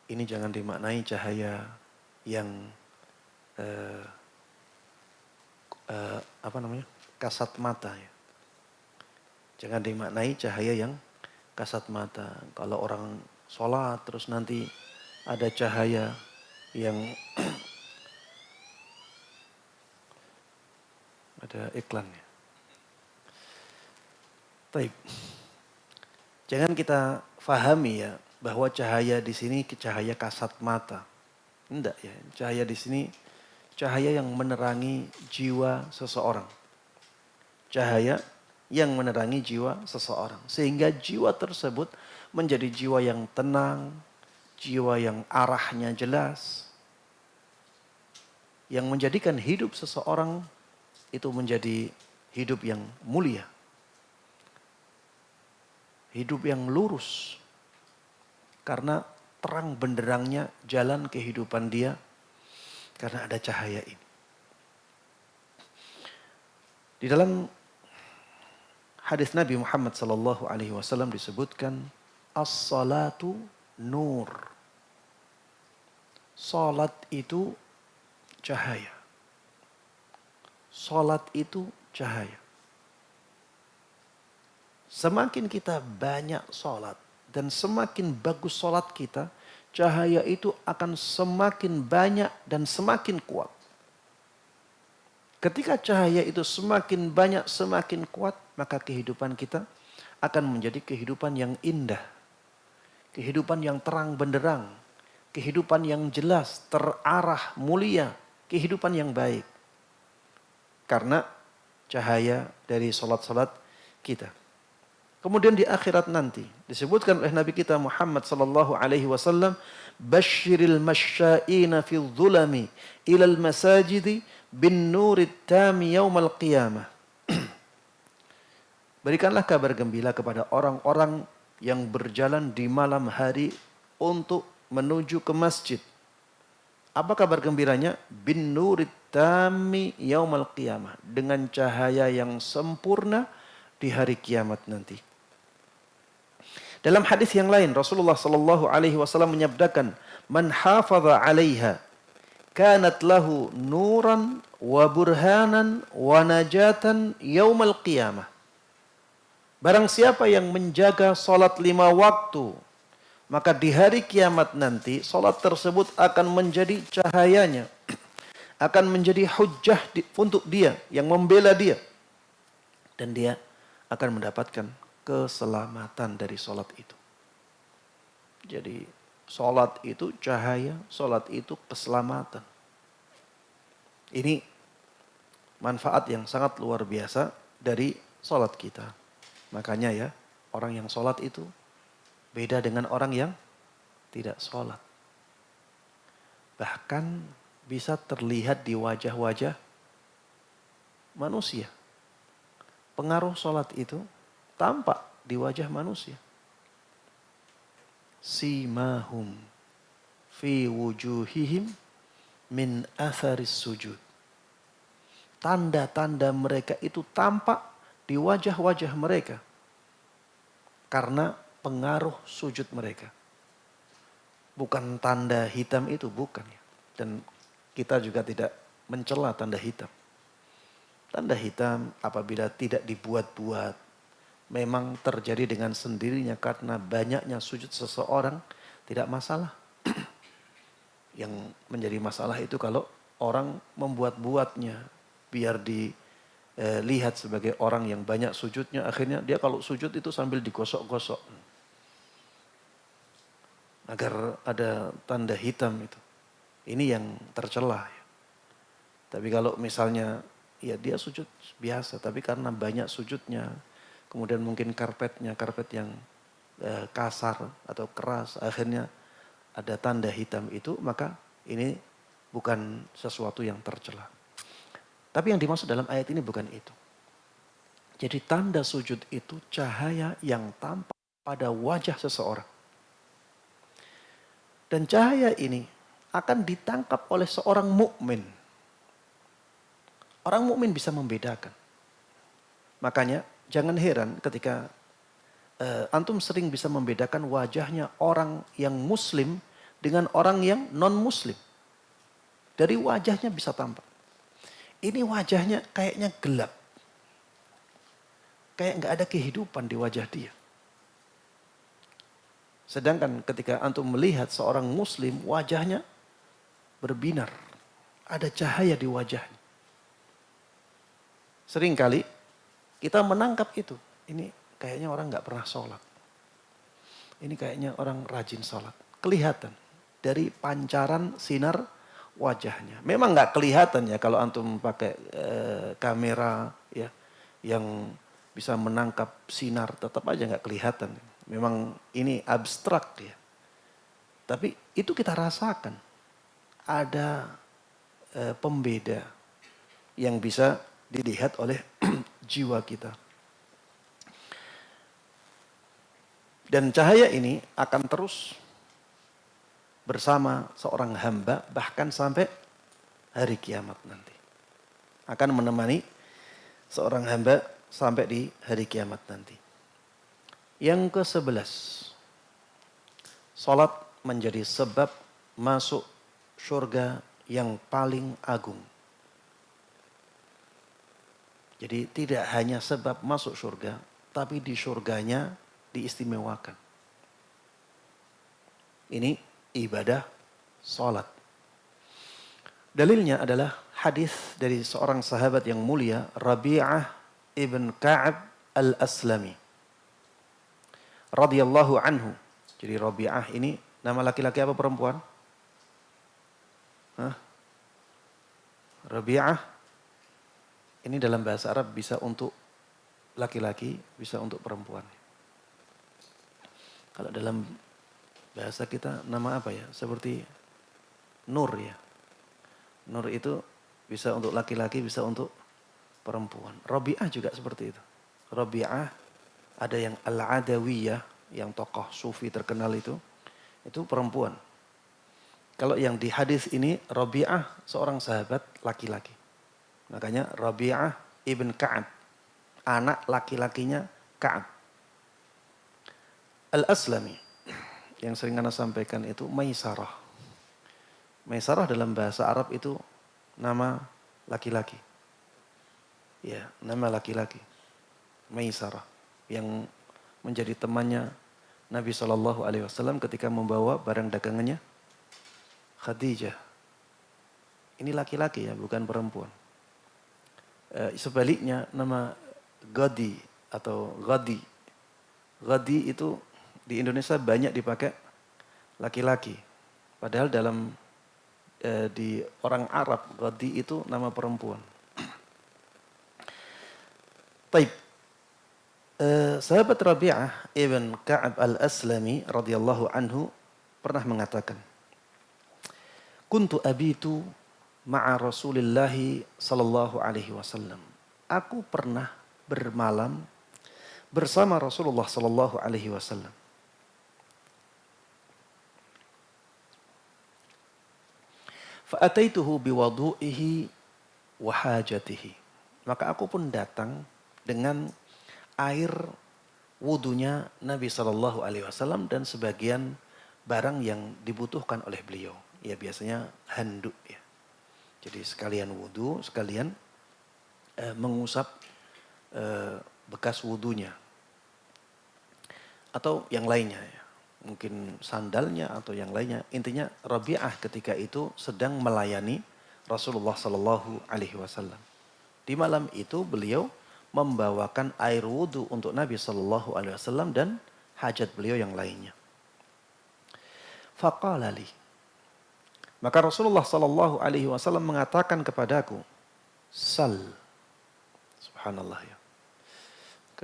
Ini jangan dimaknai cahaya yang kasat mata ya. Jangan dimaknai cahaya yang kasat mata. Kalau orang sholat terus nanti ada cahaya yang ada iklannya. Baik. Jangan kita fahami ya bahwa cahaya di sini cahaya kasat mata. Enggak ya, cahaya di sini cahaya yang menerangi jiwa seseorang. Cahaya yang menerangi jiwa seseorang. Sehingga jiwa tersebut menjadi jiwa yang tenang, jiwa yang arahnya jelas. Yang menjadikan hidup seseorang itu menjadi hidup yang mulia. Hidup yang lurus. Karena terang benderangnya jalan kehidupan dia. Karena ada cahaya ini. Di dalam hadis Nabi Muhammad sallallahu alaihi wasallam disebutkan as-salatu nur. Salat itu cahaya. Salat itu cahaya. Semakin kita banyak salat dan semakin bagus salat kita, cahaya itu akan semakin banyak dan semakin kuat. Ketika cahaya itu semakin banyak, semakin kuat, maka kehidupan kita akan menjadi kehidupan yang indah. Kehidupan yang terang benderang. Kehidupan yang jelas, terarah, mulia. Kehidupan yang baik. Karena cahaya dari salat-salat kita. Kemudian di akhirat nanti disebutkan oleh Nabi kita Muhammad sallallahu alaihi wasallam, "Basyiril masya'ina fi dhulami ilal masajidi bin nurit tami yaumal qiyamah." Berikanlah kabar gembira kepada orang-orang yang berjalan di malam hari untuk menuju ke masjid. Apa kabar gembiranya? Bin nurit tami yaumal qiyamah. Dengan cahaya yang sempurna di hari kiamat nanti. Dalam hadis yang lain Rasulullah sallallahu alaihi wasallam menyabdakan, "Man hafadha 'alaiha kanat lahu nuran wa burhanan wa najatan yaumal qiyamah." Barang siapa yang menjaga salat 5 waktu, maka di hari kiamat nanti salat tersebut akan menjadi cahayanya, akan menjadi hujjah untuk dia yang membela dia, dan dia akan mendapatkan keselamatan dari salat itu. Jadi Salat itu cahaya, salat itu keselamatan. Ini manfaat yang sangat luar biasa dari salat kita. Makanya ya, orang yang salat itu beda dengan orang yang tidak salat. Bahkan bisa terlihat di wajah-wajah manusia. Pengaruh salat itu tampak di wajah manusia. Simahum fi wujuhihim min atharis sujud. Tanda-tanda mereka itu tampak di wajah-wajah mereka karena pengaruh sujud mereka. Bukan tanda hitam itu, bukan. Dan kita juga tidak mencela tanda hitam. Tanda hitam apabila tidak dibuat-buat, memang terjadi dengan sendirinya karena banyaknya sujud seseorang, tidak masalah. Yang menjadi masalah itu kalau orang membuat-buatnya, biar dilihat sebagai orang yang banyak sujudnya, akhirnya dia kalau sujud itu sambil digosok-gosok. Agar ada tanda hitam itu. Ini yang tercela. Tapi kalau misalnya ya dia sujud biasa, tapi karena banyak sujudnya, kemudian mungkin karpetnya karpet yang kasar atau keras, akhirnya ada tanda hitam itu, maka ini bukan sesuatu yang tercela. Tapi yang dimaksud dalam ayat ini bukan itu. Jadi tanda sujud itu cahaya yang tampak pada wajah seseorang. Dan cahaya ini akan ditangkap oleh seorang mukmin. Orang mukmin bisa membedakan. Makanya jangan heran ketika antum sering bisa membedakan wajahnya orang yang muslim dengan orang yang non-muslim. Dari wajahnya bisa tampak. Ini wajahnya kayaknya gelap. Kayak nggak ada kehidupan di wajah dia. Sedangkan ketika antum melihat seorang muslim, wajahnya berbinar. Ada cahaya di wajahnya. Seringkali kita menangkap itu. Ini kayaknya orang nggak pernah sholat. Ini kayaknya orang rajin sholat. Kelihatan dari pancaran sinar wajahnya. Memang nggak kelihatan ya kalau antum pakai kamera ya yang bisa menangkap sinar, tetap aja nggak kelihatan. Memang ini abstrak ya. Tapi itu kita rasakan. Ada pembeda yang bisa dilihat oleh jiwa kita. Dan cahaya ini akan terus bersama seorang hamba bahkan sampai hari kiamat nanti. Akan menemani seorang hamba sampai di hari kiamat nanti. Yang ke-11, salat menjadi sebab masuk surga yang paling agung. Jadi tidak hanya sebab masuk surga, tapi di surganya diistimewakan. Ini ibadah salat. Dalilnya adalah hadis dari seorang sahabat yang mulia, Rabi'ah ibn Ka'ab al-Aslami radhiyallahu anhu. Jadi Rabi'ah ini nama laki-laki apa perempuan? Rabi'ah ini dalam bahasa Arab bisa untuk laki-laki, bisa untuk perempuan. Kalau dalam bahasa kita nama apa ya? Seperti Nur ya. Nur itu bisa untuk laki-laki, bisa untuk perempuan. Rabi'ah juga seperti itu. Rabi'ah ada yang Al-Adawiyah, yang tokoh sufi terkenal itu perempuan. Kalau yang di hadis ini Rabi'ah seorang sahabat laki-laki. Makanya Rabi'ah ibn Ka'ab, anak laki-lakinya Ka'ab. Al-Aslami, yang sering Anda sampaikan itu Maisarah. Maisarah dalam bahasa Arab itu nama laki-laki. Ya, nama laki-laki. Maisarah, yang menjadi temannya Nabi SAW ketika membawa barang dagangannya Khadijah. Ini laki-laki ya, bukan perempuan. Sebaliknya nama Gadi atau Ghadi. Ghadi itu di Indonesia banyak dipakai laki-laki. Padahal dalam di orang Arab, Ghadi itu nama perempuan. Baik. Sahabat Rabi'ah ibn Ka'ab al-Aslami radhiyallahu anhu pernah mengatakan, Kuntu abitu ma'a Rasulillahi sallallahu alaihi wasallam. Aku pernah bermalam bersama Rasulullah sallallahu alaihi wasallam. Fa'ataituhu biwadu'ihi wa hajatihi. Maka aku pun datang dengan air wudunya Nabi sallallahu alaihi wasallam dan sebagian barang yang dibutuhkan oleh beliau. Ya biasanya handuk ya. Jadi sekalian wudu, sekalian mengusap bekas wudunya. Atau yang lainnya ya. Mungkin sandalnya atau yang lainnya. Intinya Rabi'ah ketika itu sedang melayani Rasulullah sallallahu alaihi wasallam. Di malam itu beliau membawakan air wudu untuk Nabi sallallahu alaihi wasallam dan hajat beliau yang lainnya. Faqala li. Maka Rasulullah sallallahu alaihi wasallam mengatakan kepadaku, "Sal." Subhanallah ya.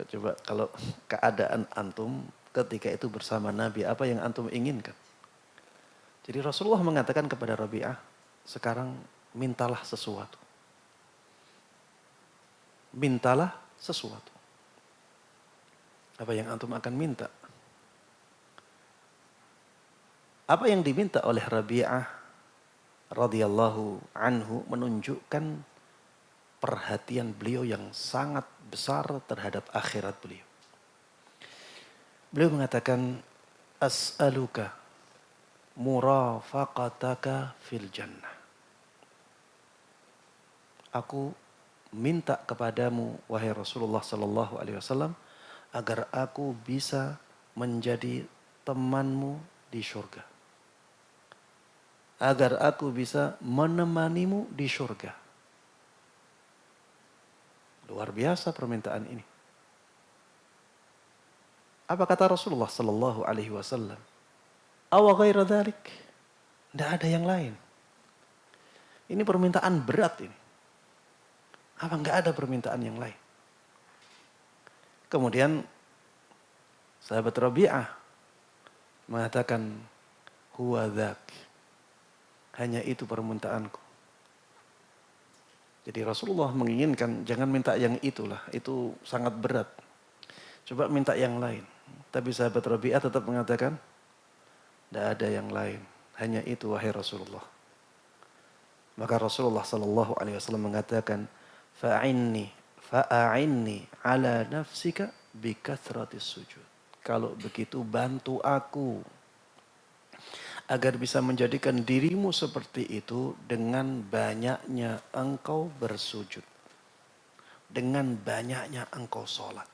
Coba kalau keadaan antum ketika itu bersama Nabi, apa yang antum inginkan? Jadi Rasulullah mengatakan kepada Rabi'ah, sekarang mintalah sesuatu. Mintalah sesuatu. Apa yang antum akan minta? Apa yang diminta oleh Rabi'ah radhiyallahu anhu menunjukkan perhatian beliau yang sangat besar terhadap akhirat beliau. Beliau mengatakan, As'aluka murafaqataka fil jannah. Aku minta kepadamu, wahai Rasulullah sallallahu alaihi wasallam, agar aku bisa menjadi temanmu di surga. Agar aku bisa menemanimu di surga. Luar biasa permintaan ini. Apa kata Rasulullah sallallahu alaihi wasallam? Aw ghaira dzalik? Tidak ada yang lain. Ini permintaan berat ini. Apa enggak ada permintaan yang lain? Kemudian sahabat Rabi'ah mengatakan, huwa dzak. Hanya itu permintaanku. Jadi Rasulullah menginginkan jangan minta yang itulah, itu sangat berat. Coba minta yang lain. Tapi sahabat Rabi'ah tetap mengatakan, tidak ada yang lain. Hanya itu wahai Rasulullah. Maka Rasulullah sallallahu alaihi wasallam mengatakan, fa'a'inni ala nafsika bikathratis sujud. Kalau begitu bantu aku agar bisa menjadikan dirimu seperti itu dengan banyaknya engkau bersujud. Dengan banyaknya engkau sholat.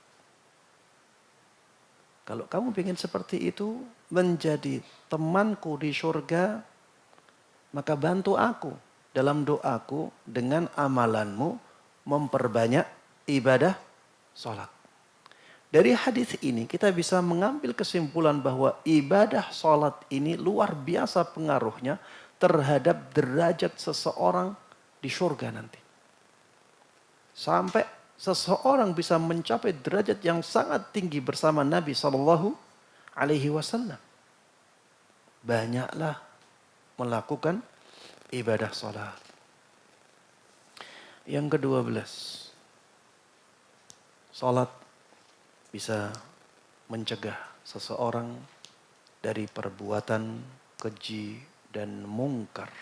Kalau kamu ingin seperti itu, menjadi temanku di surga, maka bantu aku dalam doaku dengan amalanmu memperbanyak ibadah sholat. Dari hadis ini kita bisa mengambil kesimpulan bahwa ibadah sholat ini luar biasa pengaruhnya terhadap derajat seseorang di surga nanti. Sampai seseorang bisa mencapai derajat yang sangat tinggi bersama Nabi Sallallahu Alaihi Wasallam. Banyaklah melakukan ibadah sholat. Yang ke-12, sholat bisa mencegah seseorang dari perbuatan keji dan mungkar.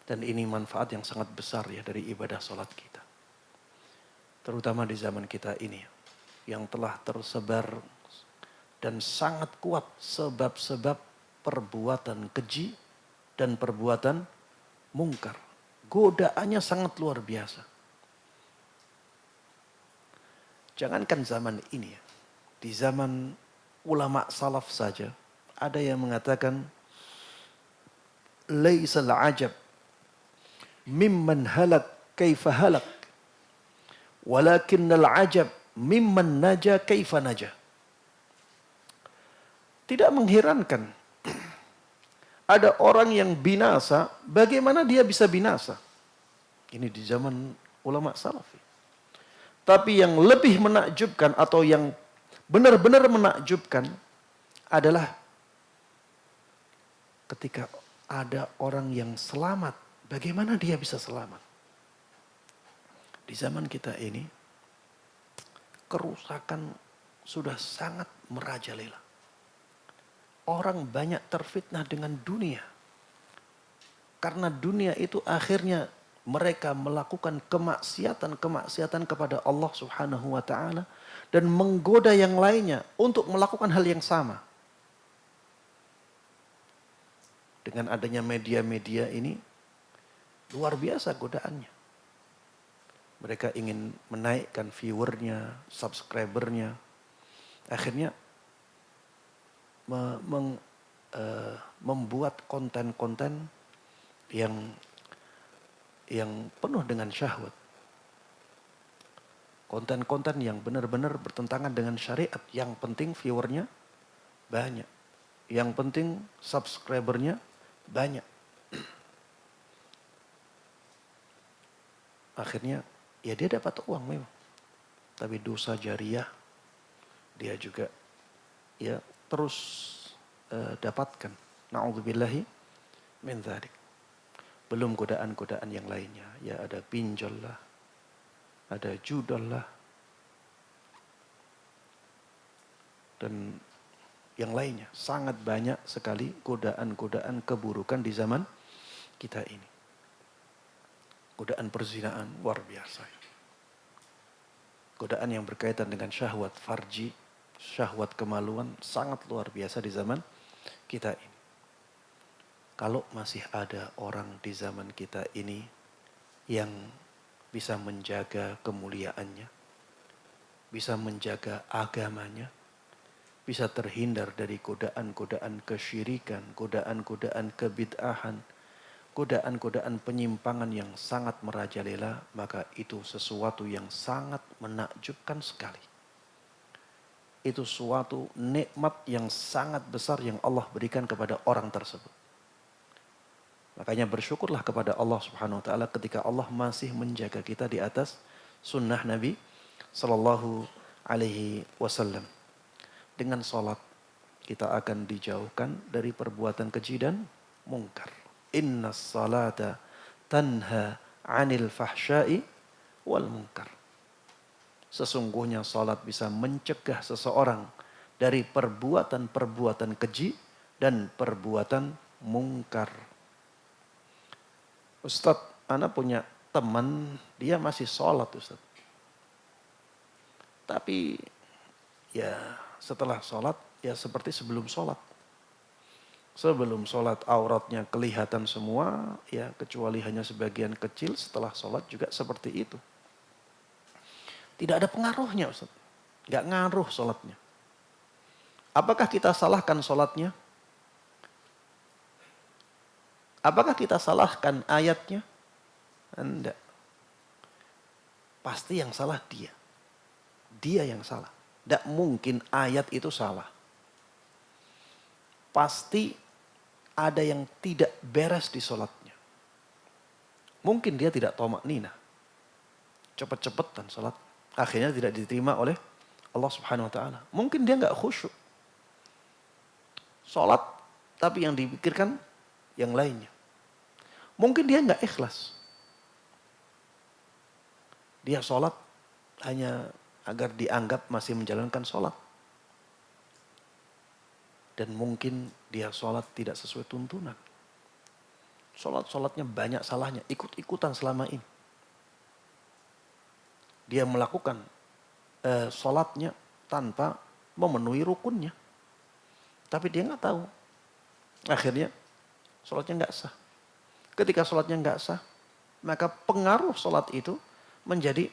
Dan ini manfaat yang sangat besar ya dari ibadah sholat kita. Terutama di zaman kita ini yang telah tersebar dan sangat kuat sebab-sebab perbuatan keji dan perbuatan mungkar. Godaannya sangat luar biasa. Jangankan zaman ini ya. Di zaman ulama salaf saja ada yang mengatakan laisal ajab mimman halak kaifa halak walakinnal ajab mimman naja kaifa naja. Tidak mengherankan. Ada orang yang binasa, bagaimana dia bisa binasa? Ini di zaman ulama salafi. Tapi yang lebih menakjubkan atau yang benar-benar menakjubkan adalah ketika ada orang yang selamat. Bagaimana dia bisa selamat? Di zaman kita ini, kerusakan sudah sangat merajalela. Orang banyak terfitnah dengan dunia. Karena dunia itu akhirnya mereka melakukan kemaksiatan-kemaksiatan kepada Allah Subhanahu wa taala dan menggoda yang lainnya untuk melakukan hal yang sama. Dengan adanya media-media ini luar biasa godaannya. Mereka ingin menaikkan viewernya, subscribernya. Akhirnya membuat konten-konten yang penuh dengan syahwat. Konten-konten yang benar-benar bertentangan dengan syariat. Yang penting viewernya banyak. Yang penting subscribernya banyak. Akhirnya ya dia dapat uang memang. Tapi dosa jariah dia juga ya terus dapatkan. Na'udzubillahi min dzalik. Belum godaan-godaan yang lainnya. Ya ada pinjol lah. Ada judol lah. Dan yang lainnya. Sangat banyak sekali godaan-godaan keburukan di zaman kita ini. Godaan perzinaan luar biasa. Godaan yang berkaitan dengan syahwat farji, syahwat kemaluan sangat luar biasa di zaman kita ini. Kalau masih ada orang di zaman kita ini yang bisa menjaga kemuliaannya, bisa menjaga agamanya, bisa terhindar dari godaan-godaan kesyirikan, godaan-godaan kebid'ahan, godaan-godaan penyimpangan yang sangat merajalela, maka itu sesuatu yang sangat menakjubkan sekali. Itu suatu nikmat yang sangat besar yang Allah berikan kepada orang tersebut. Makanya bersyukurlah kepada Allah Subhanahu wa taala ketika Allah masih menjaga kita di atas sunnah Nabi sallallahu alaihi wasallam. Dengan salat kita akan dijauhkan dari perbuatan keji dan mungkar. Inna salata tanha 'anil fahsya'i wal munkar. Sesungguhnya salat bisa mencegah seseorang dari perbuatan-perbuatan keji dan perbuatan mungkar. Ustadz, ana punya teman, dia masih sholat Ustadz. Tapi ya setelah sholat, ya seperti sebelum sholat. Sebelum sholat auratnya kelihatan semua, ya kecuali hanya sebagian kecil, setelah sholat juga seperti itu. Tidak ada pengaruhnya Ustadz. Gak ngaruh sholatnya. Apakah kita salahkan sholatnya? Apakah kita salahkan ayatnya? Tidak. Pasti yang salah dia. Dia yang salah. Tidak mungkin ayat itu salah. Pasti ada yang tidak beres di sholatnya. Mungkin dia tidak tomak nina. Cepet-cepetan sholat. Akhirnya tidak diterima oleh Allah Subhanahu wa taala. Mungkin dia nggak khusyuk. Sholat, tapi yang dipikirkan yang lainnya. Mungkin dia nggak ikhlas. Dia sholat hanya agar dianggap masih menjalankan sholat. Dan mungkin dia sholat tidak sesuai tuntunan. Sholatnya banyak salahnya, ikut-ikutan selama ini. Dia melakukan sholatnya tanpa memenuhi rukunnya. Tapi dia nggak tahu. Akhirnya sholatnya nggak sah. Ketika sholatnya nggak sah, maka pengaruh sholat itu menjadi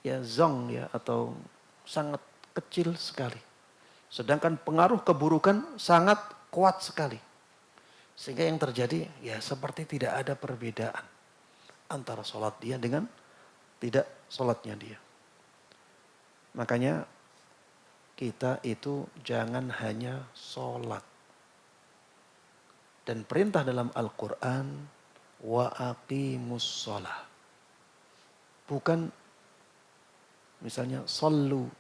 ya zong ya atau sangat kecil sekali. Sedangkan pengaruh keburukan sangat kuat sekali. Sehingga yang terjadi ya seperti tidak ada perbedaan antara sholat dia dengan tidak sholatnya dia. Makanya kita itu jangan hanya sholat. Dan perintah dalam Al-Quran, wa aqimus sholah. Bukan misalnya sallu.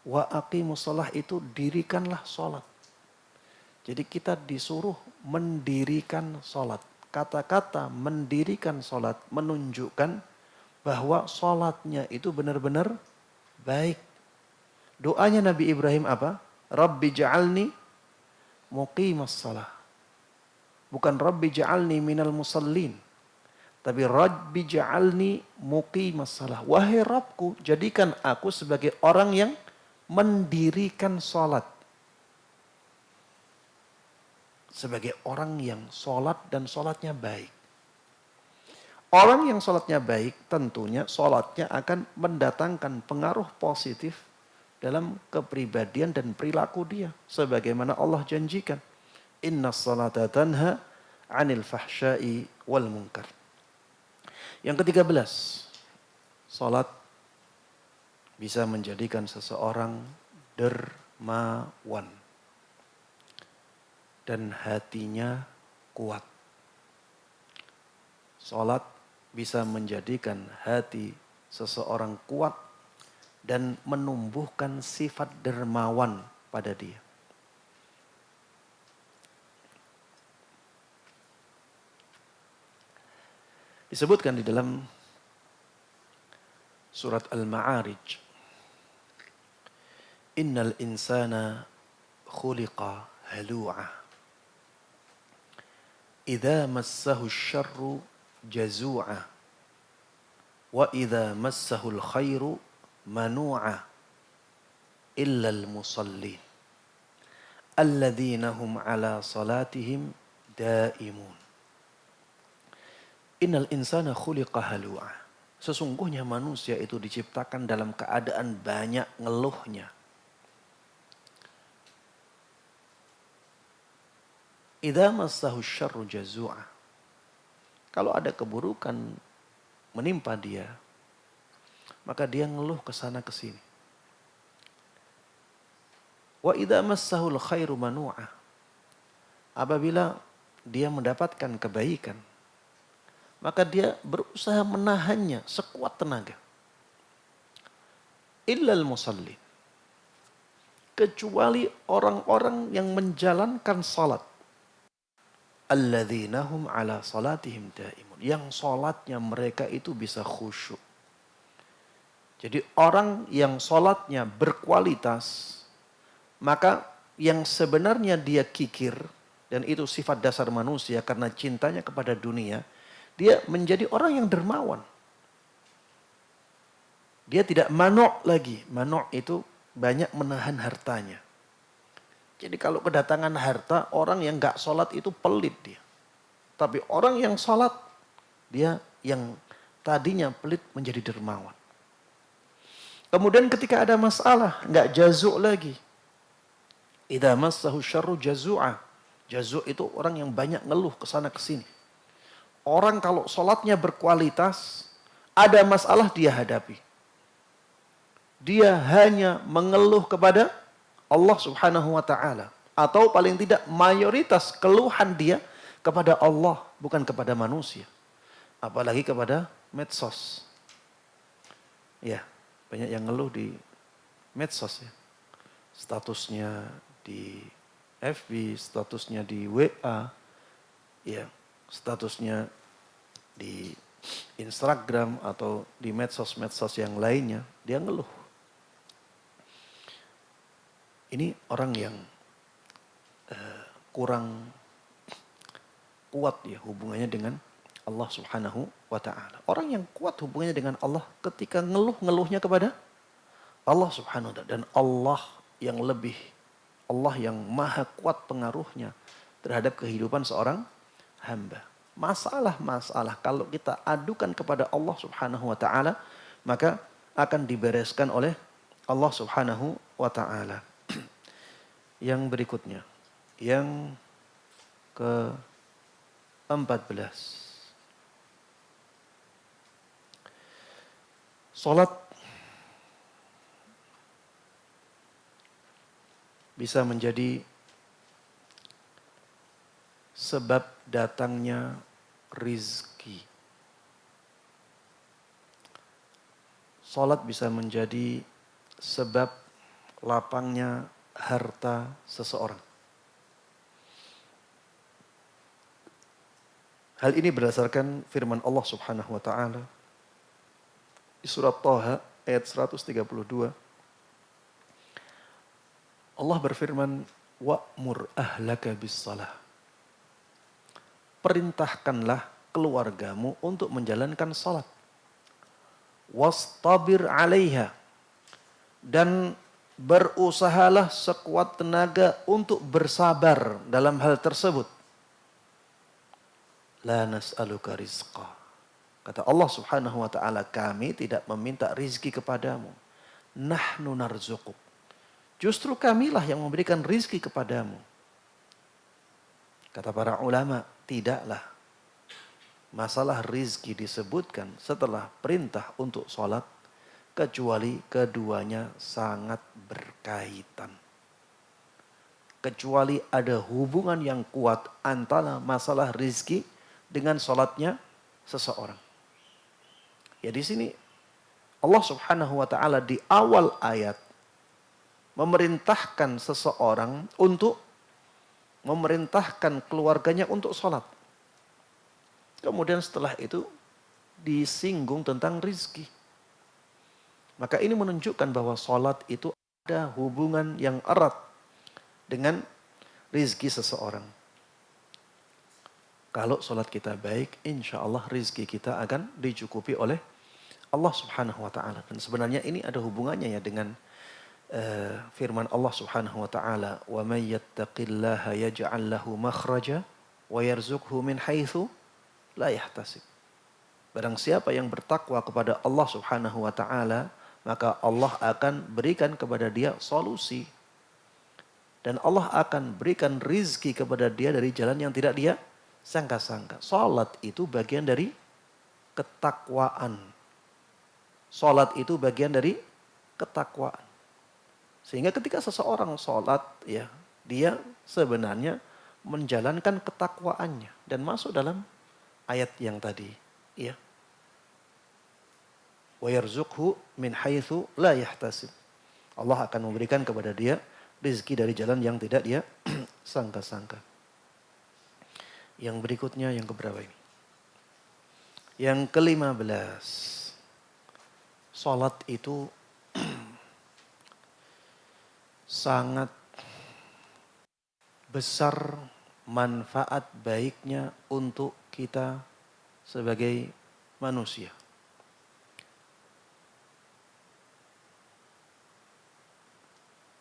Wa aqimus sholah itu dirikanlah sholat. Jadi kita disuruh mendirikan sholat. Kata-kata mendirikan sholat menunjukkan bahwa sholatnya itu benar-benar baik. Doanya Nabi Ibrahim apa? Rabbi ja'alni muqimas salah. Bukan Rabbi ja'alni minal musallin. Tapi Rabbi ja'alni muqimas salah. Wahai Rabbku, jadikan aku sebagai orang yang mendirikan sholat. Sebagai orang yang sholat dan sholatnya baik. Orang yang sholatnya baik tentunya sholatnya akan mendatangkan pengaruh positif dalam kepribadian dan perilaku dia. Sebagaimana Allah janjikan. Inna salata tanha anil fahsyai wal munkar. Yang ke-13. Sholat bisa menjadikan seseorang dermawan. Dan hatinya kuat. Sholat bisa menjadikan hati seseorang kuat dan menumbuhkan sifat dermawan pada dia. Disebutkan di dalam surat Al-Ma'arij, Innal insana khuliqa halu'a. Idza massahu syarru jazu'a. Wa idza massahu al-khairu manu'a. Illa al-musallin. Alladzina hum ala salatihim daimun. Innal insana khuliqa halu'a. Sesungguhnya manusia itu diciptakan dalam keadaan banyak ngeluhnya. Idza massahu syarru jazu'a. Kalau ada keburukan menimpa dia, maka dia ngeluh ke sana ke sini. Wa idza massahul khairu manu'a. Apabila dia mendapatkan kebaikan, maka dia berusaha menahannya sekuat tenaga. Illal musallin. Kecuali orang-orang yang menjalankan salat. Alladzina hum ala salatihim daimun. Yang salatnya mereka itu bisa khusyuk. Jadi orang yang salatnya berkualitas, maka yang sebenarnya dia kikir, dan itu sifat dasar manusia karena cintanya kepada dunia, dia menjadi orang yang dermawan. Dia tidak manok lagi. Manok itu banyak menahan hartanya. Jadi kalau kedatangan harta, orang yang gak sholat itu pelit dia. Tapi orang yang sholat, dia yang tadinya pelit menjadi dermawan. Kemudian ketika ada masalah, gak jazuk lagi. Idza massahu syarru jazu'a. Jazuk itu orang yang banyak ngeluh kesana kesini. Orang kalau sholatnya berkualitas, ada masalah dia hadapi. Dia hanya mengeluh kepada Allah subhanahu wa ta'ala. Atau paling tidak mayoritas keluhan dia kepada Allah, bukan kepada manusia. Apalagi kepada medsos. Ya, banyak yang ngeluh di medsos ya. Statusnya di FB, statusnya di WA, ya, statusnya di Instagram atau di medsos-medsos yang lainnya, dia ngeluh. Ini orang yang kurang kuat ya hubungannya dengan Allah subhanahu wa ta'ala. Orang yang kuat hubungannya dengan Allah ketika ngeluhnya kepada Allah subhanahu wa ta'ala. Dan Allah yang maha kuat pengaruhnya terhadap kehidupan seorang hamba. Masalah-masalah kalau kita adukan kepada Allah subhanahu wa ta'ala, maka akan dibereskan oleh Allah subhanahu wa ta'ala. Yang berikutnya, yang ke-14. Salat bisa menjadi sebab datangnya rizki. Salat bisa menjadi sebab lapangnya harta seseorang. Hal ini berdasarkan firman Allah Subhanahu wa taala di surat Thaha ayat 132. Allah berfirman, "Wa'mur ahlaka bis-shalah." Perintahkanlah keluargamu untuk menjalankan salat. "Wastabir 'alaiha." Dan berusahalah sekuat tenaga untuk bersabar dalam hal tersebut. La nas'aluka rizqa. Kata Allah Subhanahu wa taala, kami tidak meminta rizki kepadamu. Nahnu narzuquk. Justru kamilah yang memberikan rizki kepadamu. Kata para ulama, tidaklah masalah rizki disebutkan setelah perintah untuk sholat, kecuali keduanya sangat berkaitan. Kecuali ada hubungan yang kuat antara masalah rizki dengan sholatnya seseorang. Ya di sini Allah Subhanahu wa taala di awal ayat memerintahkan seseorang untuk memerintahkan keluarganya untuk sholat. Kemudian setelah itu disinggung tentang rizki. Maka ini menunjukkan bahwa sholat itu ada hubungan yang erat dengan rizki seseorang. Kalau sholat kita baik, insya Allah rizki kita akan dicukupi oleh Allah Subhanahu wa ta'ala. Dan sebenarnya ini ada hubungannya ya dengan firman Allah Subhanahu wa ta'ala, "Wa may yattaqillaha yaj'al lahu makhraja wa yarzuqhu min haitsu la yahtasib." Barang siapa yang bertakwa kepada Allah Subhanahu wa ta'ala, maka Allah akan berikan kepada dia solusi. Dan Allah akan berikan rizki kepada dia dari jalan yang tidak dia sangka-sangka. Salat itu bagian dari ketakwaan. Salat itu bagian dari ketakwaan. Sehingga ketika seseorang salat, ya, dia sebenarnya menjalankan ketakwaannya dan masuk dalam ayat yang tadi, ya. Wa yarzuqhu min haitsu la yahtasib. Allah akan memberikan kepada dia rezeki dari jalan yang tidak dia sangka-sangka. Yang berikutnya yang keberapa ini? Yang ke-15. Salat itu sangat besar manfaat baiknya untuk kita sebagai manusia.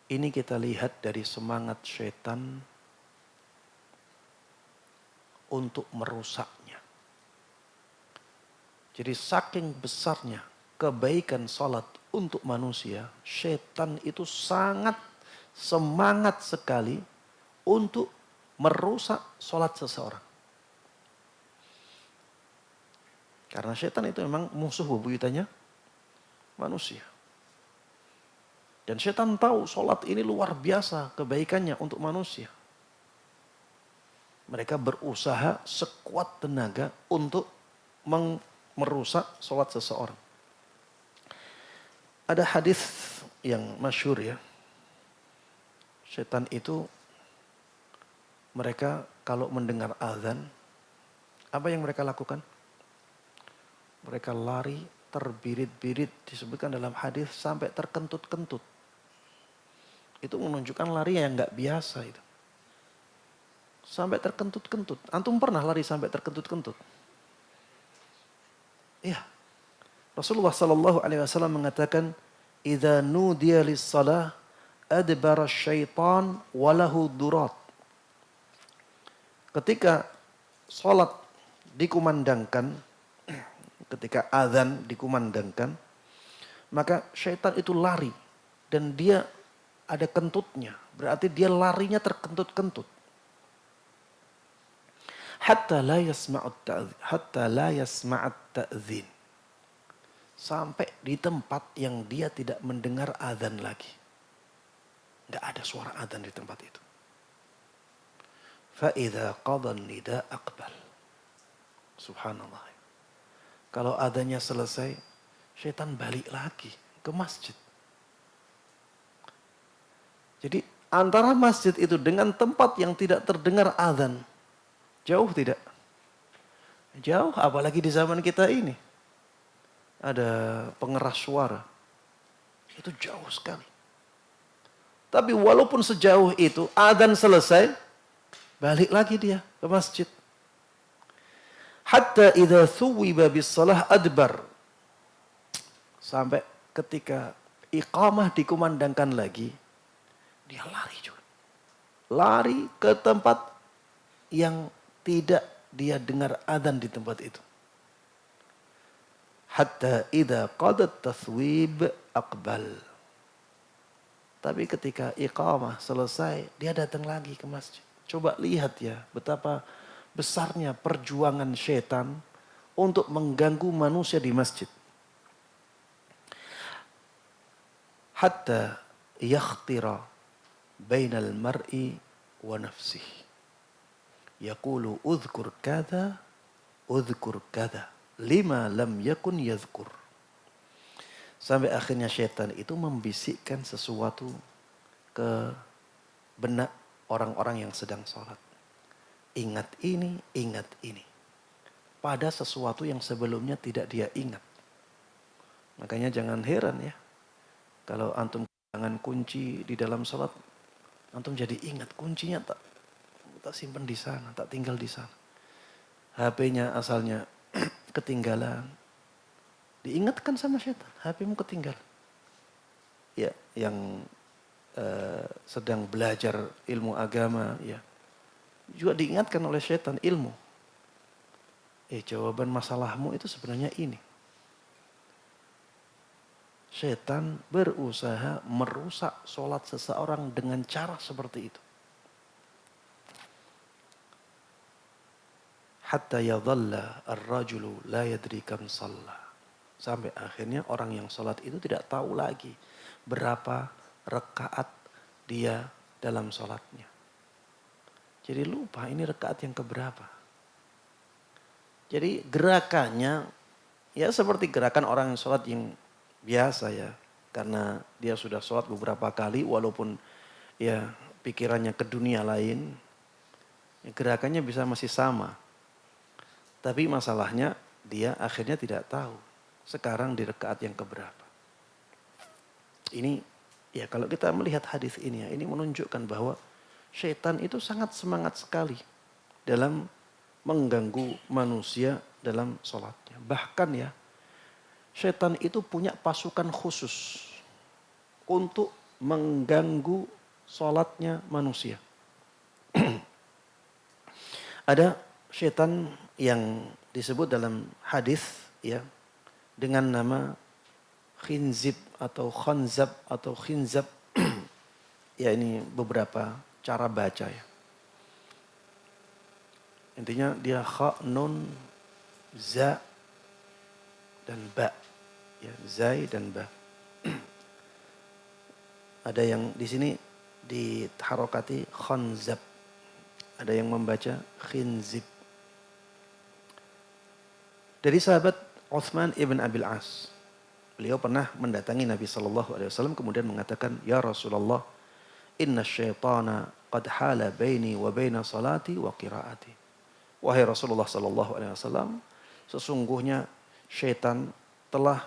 Ini kita lihat dari semangat setan untuk merusaknya. Jadi saking besarnya kebaikan salat untuk manusia, setan itu sangat semangat sekali untuk merusak salat seseorang. Karena setan itu memang musuh bebuyutannya manusia. Dan setan tahu salat ini luar biasa kebaikannya untuk manusia. Mereka berusaha sekuat tenaga untuk merusak salat seseorang. Ada hadis yang masyhur ya. Setan itu mereka kalau mendengar azan, apa yang mereka lakukan? Mereka lari terbirit-birit, disebutkan dalam hadis sampai terkentut-kentut. Itu menunjukkan lari yang nggak biasa itu. Sampai terkentut-kentut. Antum pernah lari sampai terkentut-kentut? Iya. Rasulullah sallallahu alaihi wasallam mengatakan, "Idza nudiya lis-shalah adbara syaitan wa lahu durat." Ketika salat dikumandangkan, ketika azan dikumandangkan, maka syaitan itu lari dan dia ada kentutnya. Berarti dia larinya terkentut-kentut. Hatta la yasma'at ta'zin. Sampai di tempat yang dia tidak mendengar azan lagi. Nggak ada suara adzan di tempat itu. Fa'idha qadan nida aqbal. Subhanallah. Kalau adzannya selesai, syaitan balik lagi ke masjid. Jadi antara masjid itu dengan tempat yang tidak terdengar adzan, jauh tidak? Jauh, apalagi di zaman kita ini. Ada pengeras suara. Itu jauh sekali. Tapi walaupun sejauh itu, adzan selesai, balik lagi dia ke masjid. Hatta idza thuwiba bis-shalah adbar. Sampai ketika iqamah dikumandangkan lagi, dia lari juga. Lari ke tempat yang tidak dia dengar adzan di tempat itu. Hatta idza qadat tathwib aqbal. Tapi ketika iqamah selesai, dia datang lagi ke masjid. Coba lihat ya, betapa besarnya perjuangan syaitan untuk mengganggu manusia di masjid. Hatta yakhtira bainal mar'i wa nafsih. Yaqulu udhkur kada, lima lam yakun yadhkur. Sampai akhirnya syaitan itu membisikkan sesuatu ke benak orang-orang yang sedang sholat. Ingat ini, ingat ini. Pada sesuatu yang sebelumnya tidak dia ingat. Makanya jangan heran ya. Kalau antum kehilangan kunci di dalam sholat, antum jadi ingat kuncinya tak simpan di sana, tak tinggal di sana. HP-nya asalnya ketinggalan. Diingatkan sama syaitan, HP-mu ketinggalan. Ya, yang sedang belajar ilmu agama, ya, juga diingatkan oleh syaitan ilmu. Jawaban masalahmu itu sebenarnya ini. Syaitan berusaha merusak sholat seseorang dengan cara seperti itu. Hatta yadhalla ar-rajulu la yadri kam shalla. Sampai akhirnya orang yang sholat itu tidak tahu lagi berapa rakaat dia dalam sholatnya. Jadi lupa ini rakaat yang keberapa. Jadi gerakannya ya seperti gerakan orang yang sholat yang biasa ya. Karena dia sudah sholat beberapa kali walaupun ya pikirannya ke dunia lain. Ya, gerakannya bisa masih sama. Tapi masalahnya dia akhirnya tidak tahu sekarang di rakaat yang keberapa. Ini ya kalau kita melihat hadis ini ya, ini menunjukkan bahwa syaitan itu sangat semangat sekali dalam mengganggu manusia dalam sholatnya. Bahkan ya, syaitan itu punya pasukan khusus untuk mengganggu sholatnya manusia. Ada syaitan yang disebut dalam hadis ya dengan nama khinzib atau khanzab atau khinzab. Ya ini beberapa cara baca ya. Intinya dia kha, nun, za, dan ba. Ya, zai dan ba. Ada yang di sini diharokati khanzab. Ada yang membaca khinzib. Dari sahabat Uthman ibn Abil As. Beliau pernah mendatangi Nabi SAW kemudian mengatakan, Ya Rasulullah, inna syaitana qad hala baini wa baina salati wa qiraati. Wahai Rasulullah SAW, sesungguhnya syaitan telah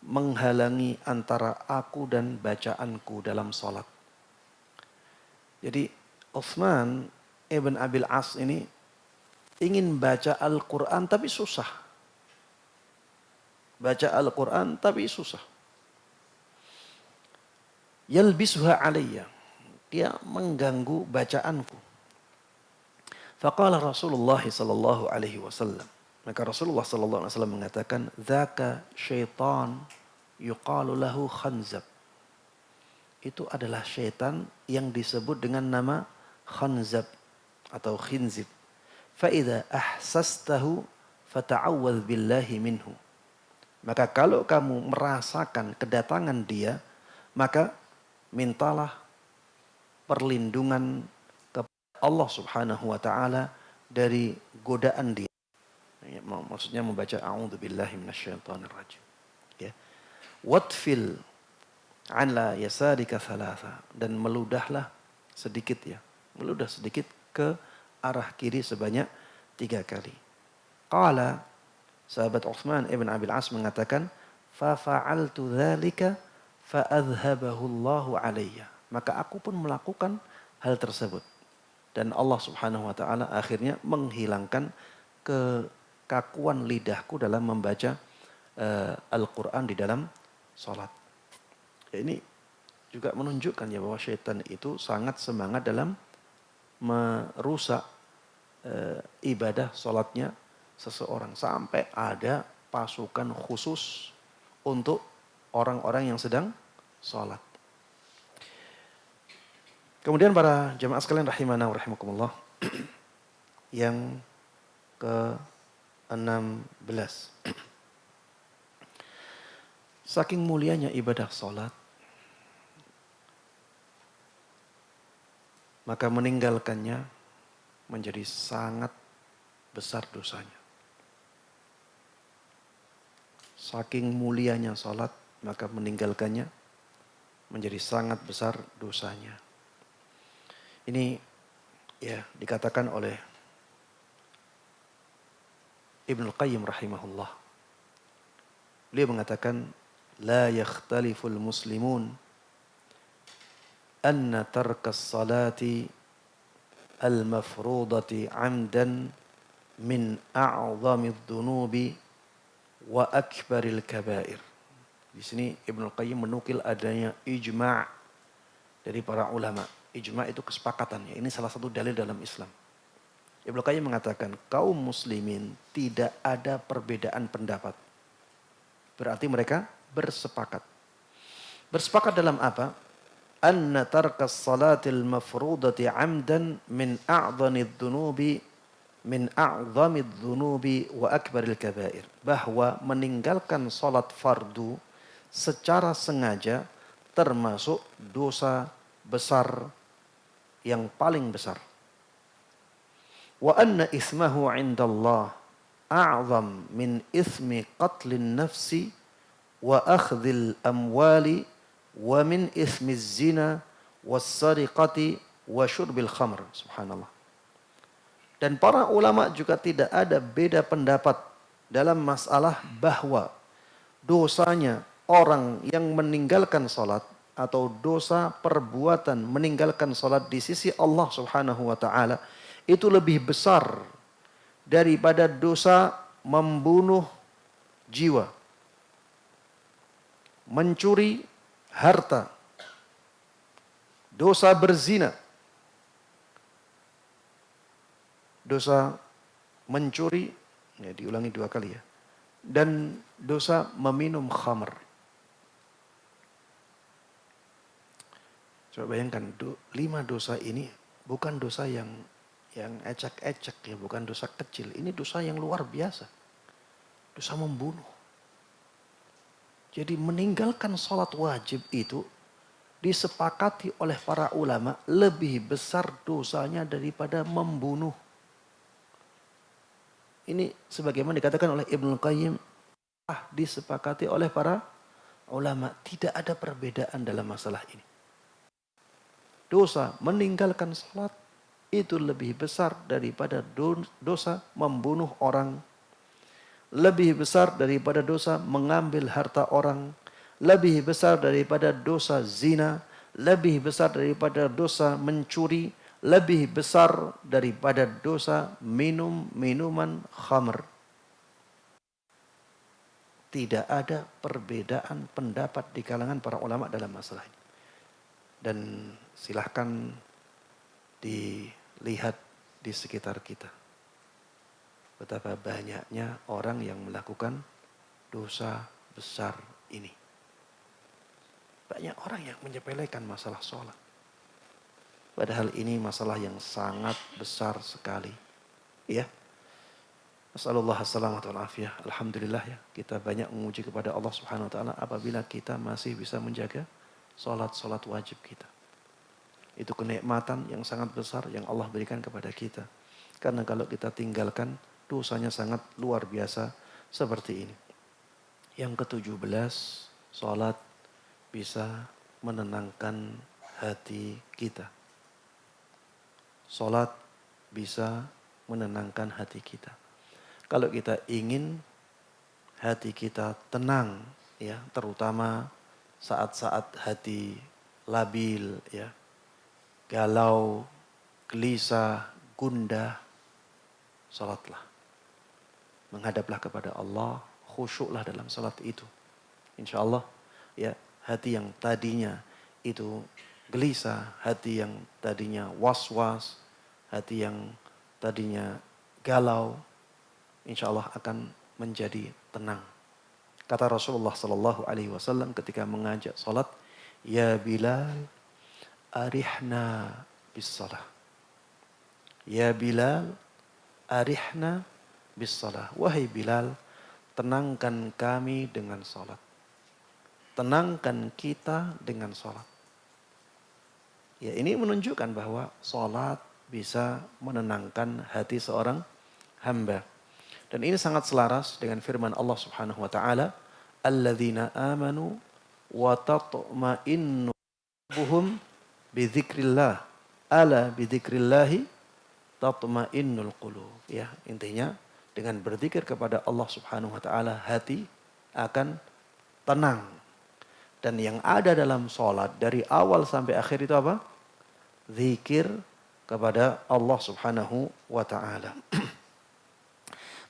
menghalangi antara aku dan bacaanku dalam salat. Jadi Uthman ibn Abil As ini ingin baca Al-Quran tapi susah. Baca Al-Quran tapi susah. Yalbisuha alayya. Dia mengganggu bacaanku. Faqala Rasulullah sallallahu alaihi wasallam. Maka Rasulullah sallallahu alaihi wasallam mengatakan, "Dzaka syaitan yuqalu lahu khanzab." Itu adalah syaitan yang disebut dengan nama khanzab atau khinzib. Fa idza ahsastahu fata'awwadz billahi minhu. Maka kalau kamu merasakan kedatangan dia, maka mintalah perlindungan kepada Allah Subhanahu wa taala dari godaan dia. Ya, maksudnya membaca a'udzubillahi minasyaitonirrajim. Ya. Watfil an la yasarika thalatha, dan meludahlah sedikit ya. Meludah sedikit ke arah kiri sebanyak 3 kali. Qala, sahabat Utsman ibn Abil As mengatakan, fa fa'altu dzalika fa adhhabahu Allahu alayya. Maka aku pun melakukan hal tersebut. Dan Allah Subhanahu wa taala akhirnya menghilangkan kekakuan lidahku dalam membaca Al-Qur'an di dalam salat. Ya, ini juga menunjukkan ya bahwa syaitan itu sangat semangat dalam merusak ibadah salatnya seseorang, sampai ada pasukan khusus untuk orang-orang yang sedang salat. Kemudian para jemaah sekalian rahimana wa rahimakumullah, yang ke-16. Saking mulianya ibadah salat, maka meninggalkannya menjadi sangat besar dosanya. Saking mulianya salat, maka meninggalkannya menjadi sangat besar dosanya. Ini ya dikatakan oleh Ibnul Qayyim rahimahullah. Beliau mengatakan, la yakhtaliful muslimun anna tarkas salati al-mafrudati amdan min a'zamid dhunubi wa akbaril kabair. Di sini Ibnul Qayyim menukil adanya ijma' dari para ulama. Ijma' itu kesepakatan. Ini salah satu dalil dalam Islam. Ibnu Qayyim mengatakan kaum muslimin tidak ada perbedaan pendapat. Berarti mereka bersepakat. Bersepakat dalam apa? Anna tarkas salatil mafrudati amdan min a'dhamid dhunubi wa akbaril kabair. Bahwa meninggalkan salat fardu secara sengaja termasuk dosa besar yang paling besar. Wa anna ismahu 'indallah a'zam min ismi qatlin nafsi wa akhdhil amwali wa min ismi zina was sariqati wa syurbil khamr. Subhanallah. Dan para ulama juga tidak ada beda pendapat dalam masalah bahwa dosanya orang yang meninggalkan salat atau dosa perbuatan meninggalkan salat di sisi Allah Subhanahu wa taala itu lebih besar daripada dosa membunuh jiwa, mencuri harta, dosa berzina, dosa mencuri, ya diulangi 2 kali ya, dan dosa meminum khamr. Coba bayangkan, 5 dosa ini bukan dosa yang ecek-ecek ya, bukan dosa kecil. Ini dosa yang luar biasa. Dosa membunuh. Jadi meninggalkan sholat wajib itu disepakati oleh para ulama lebih besar dosanya daripada membunuh. Ini sebagaimana dikatakan oleh Ibnul Qayyim, disepakati oleh para ulama. Tidak ada perbedaan dalam masalah ini. Dosa meninggalkan salat itu lebih besar daripada dosa membunuh orang. Lebih besar daripada dosa mengambil harta orang. Lebih besar daripada dosa zina. Lebih besar daripada dosa mencuri. Lebih besar daripada dosa minum minuman khamr. Tidak ada perbedaan pendapat di kalangan para ulama dalam masalah ini. Dan silahkan dilihat di sekitar kita. Betapa banyaknya orang yang melakukan dosa besar ini. Banyak orang yang menyepelekan masalah sholat. Padahal ini masalah yang sangat besar sekali. Ya. Nasallallahu alaihi wasallam. Alhamdulillah ya. Kita banyak memuji kepada Allah Subhanahu wa taala apabila kita masih bisa menjaga sholat wajib kita. Itu kenikmatan yang sangat besar yang Allah berikan kepada kita. Karena kalau kita tinggalkan, dosanya sangat luar biasa seperti ini. Yang ke-17, sholat bisa menenangkan hati kita. Sholat bisa menenangkan hati kita. Kalau kita ingin hati kita tenang, ya, terutama saat-saat hati labil, ya, galau, gelisah, gundah, salatlah. Menghadaplah kepada Allah, khusyuklah dalam salat itu. Insya Allah, ya, hati yang tadinya itu gelisah, hati yang tadinya was-was, hati yang tadinya galau, insya Allah akan menjadi tenang. Kata Rasulullah Sallallahu Alaihi Wasallam ketika mengajak salat, Ya Bilal, arihna bis salah. Ya Bilal, arihna bis salah. Wahai Bilal, tenangkan kami dengan salat. Tenangkan kita dengan salat. Ya, ini menunjukkan bahwa salat bisa menenangkan hati seorang hamba. Dan ini sangat selaras dengan firman Allah Subhanahu wa taala, "Alladzina amanu wa tatma'innu qulubuhum bidzikrillah. Ala bidzikrillahi tatma'innul qulub." Ya, intinya dengan berzikir kepada Allah Subhanahu wa taala hati akan tenang. Dan yang ada dalam salat dari awal sampai akhir itu apa? Zikir kepada Allah Subhanahu wa taala.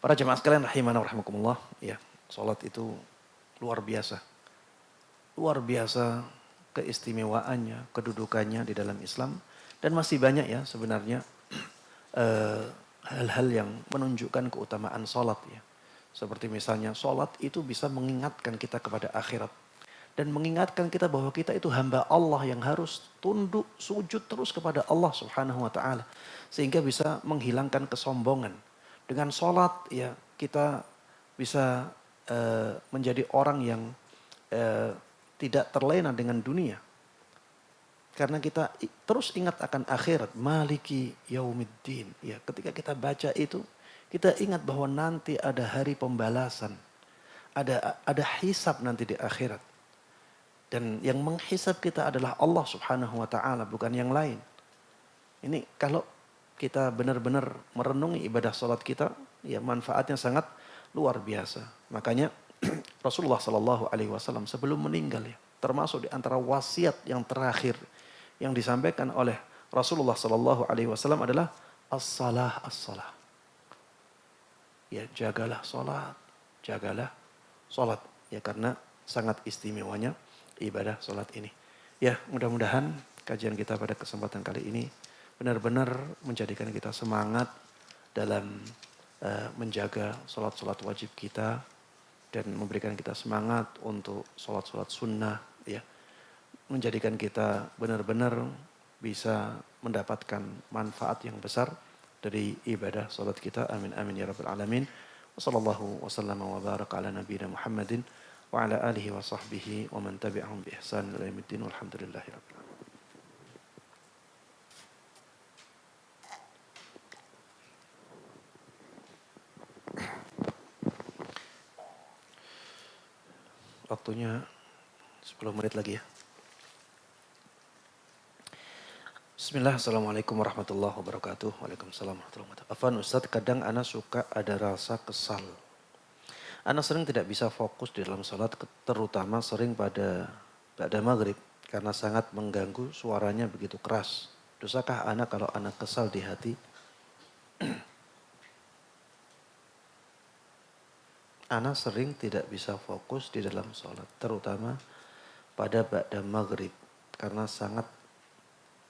Para jemaah sekalian rahimana wa rahimakumullah, ya, salat itu luar biasa. Luar biasa keistimewaannya, kedudukannya di dalam Islam, dan masih banyak ya sebenarnya hal-hal yang menunjukkan keutamaan salat, ya. Seperti misalnya salat itu bisa mengingatkan kita kepada akhirat dan mengingatkan kita bahwa kita itu hamba Allah yang harus tunduk sujud terus kepada Allah Subhanahu wa taala, sehingga bisa menghilangkan kesombongan. Dengan sholat, ya, kita bisa menjadi orang yang tidak terlena dengan dunia. Karena kita terus ingat akan akhirat. Maliki yaumiddin. Ya, ketika kita baca itu, kita ingat bahwa nanti ada hari pembalasan. Ada hisab nanti di akhirat. Dan yang menghisab kita adalah Allah Subhanahu wa taala, bukan yang lain. Ini kalau kita benar-benar merenungi ibadah salat kita, ya, manfaatnya sangat luar biasa. Makanya Rasulullah Sallallahu Alaihi Wasallam sebelum meninggal, ya, termasuk di antara wasiat yang terakhir yang disampaikan oleh Rasulullah Sallallahu Alaihi Wasallam adalah as-salah as-salah. Ya, jagalah salat, jagalah salat. Ya, karena sangat istimewanya ibadah salat ini. Ya, mudah-mudahan kajian kita pada kesempatan kali ini benar-benar menjadikan kita semangat dalam menjaga sholat-sholat wajib kita dan memberikan kita semangat untuk sholat-sholat sunnah, ya, menjadikan kita benar-benar bisa mendapatkan manfaat yang besar dari ibadah sholat kita. Amin amin ya rabbal alamin. Wassallallahu wasallam wa baraka ala nabiyina Muhammadin wa ala alihi wa sahbihi wa man tabi'ahum bi ihsan ila yaumiddin walhamdulillahi rabbil alamin. Waktunya 10 menit lagi, ya. Bismillah, Assalamualaikum warahmatullahi wabarakatuh. Waalaikumsalam warahmatullahi wabarakatuh. Afan Ustadz, kadang ana suka ada rasa kesal. Ana sering tidak bisa fokus di dalam sholat, terutama sering pada maghrib, karena sangat mengganggu, suaranya begitu keras. Dosakah ana kalau ana kesal di hati? Ana sering tidak bisa fokus di dalam sholat, terutama pada ba'da maghrib, karena sangat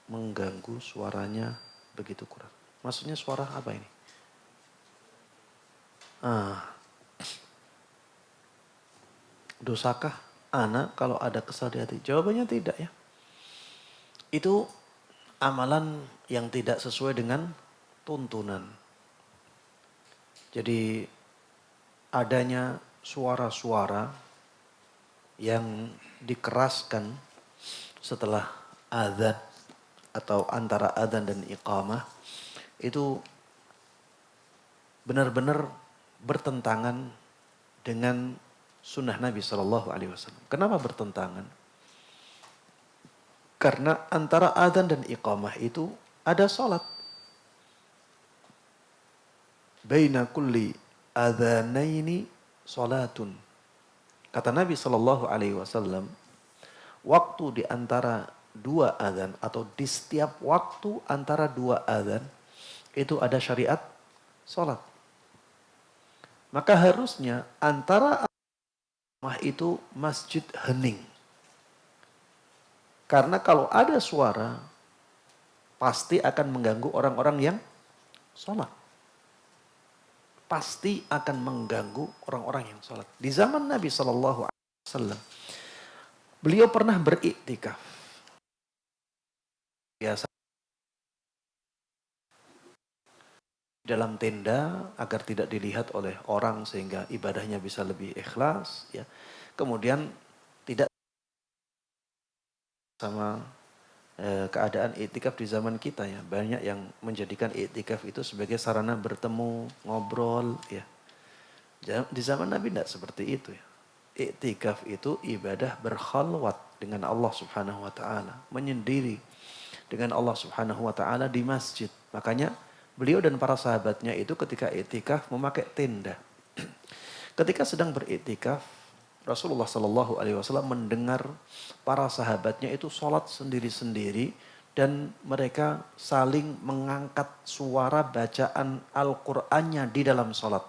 mengganggu, suaranya begitu keras. Maksudnya suara apa ini? Dosakah ana kalau ada kesal di hati? Jawabannya tidak, ya. Itu amalan yang tidak sesuai dengan tuntunan. Jadi adanya suara-suara yang dikeraskan setelah azan atau antara adzan dan iqamah itu benar-benar bertentangan dengan sunnah Nabi Shallallahu Alaihi Wasallam. Kenapa bertentangan? Karena antara adzan dan iqamah itu ada sholat. Baina kulli adzanaini sholatun. Kata Nabi Shallallahu Alaihi Wasallam, waktu di antara dua adzan atau di setiap waktu antara dua adzan itu ada syariat sholat. Maka harusnya antara rumah itu masjid hening. Karena kalau ada suara pasti akan mengganggu orang-orang yang sholat. Pasti akan mengganggu orang-orang yang sholat. Di zaman Nabi SAW, beliau pernah beriktikaf. Biasa dalam tenda agar tidak dilihat oleh orang sehingga ibadahnya bisa lebih ikhlas. Ya. Kemudian tidak sama keadaan iktikaf di zaman kita ya. Banyak yang menjadikan iktikaf itu sebagai sarana bertemu, ngobrol. Ya. Di zaman Nabi tidak seperti itu ya. Iktikaf itu ibadah berkhalwat dengan Allah Subhanahu wa taala, menyendiri dengan Allah Subhanahu wa taala di masjid. Makanya beliau dan para sahabatnya itu ketika iktikaf memakai tenda. Ketika sedang beriktikaf, Rasulullah Shallallahu Alaihi Wasallam mendengar para sahabatnya itu sholat sendiri-sendiri dan mereka saling mengangkat suara bacaan Al-Qur'annya di dalam sholat.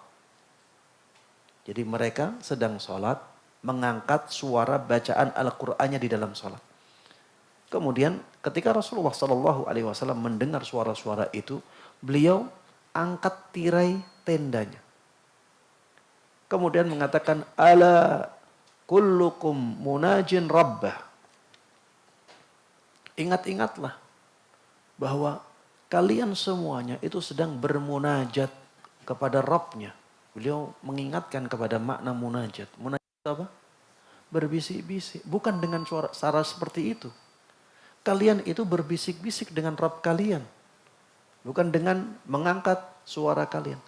Jadi mereka sedang sholat mengangkat suara bacaan Al-Qur'annya di dalam sholat. Kemudian ketika Rasulullah Shallallahu Alaihi Wasallam mendengar suara-suara itu, beliau angkat tirai tendanya. Kemudian mengatakan, ala kullukum munajin rabbah. Ingat-ingatlah bahwa kalian semuanya itu sedang bermunajat kepada Rabbnya. Beliau mengingatkan kepada makna munajat. Munajat apa? Berbisik-bisik. Bukan dengan cara seperti itu. Kalian itu berbisik-bisik dengan Rabb kalian. Bukan dengan mengangkat suara kalian.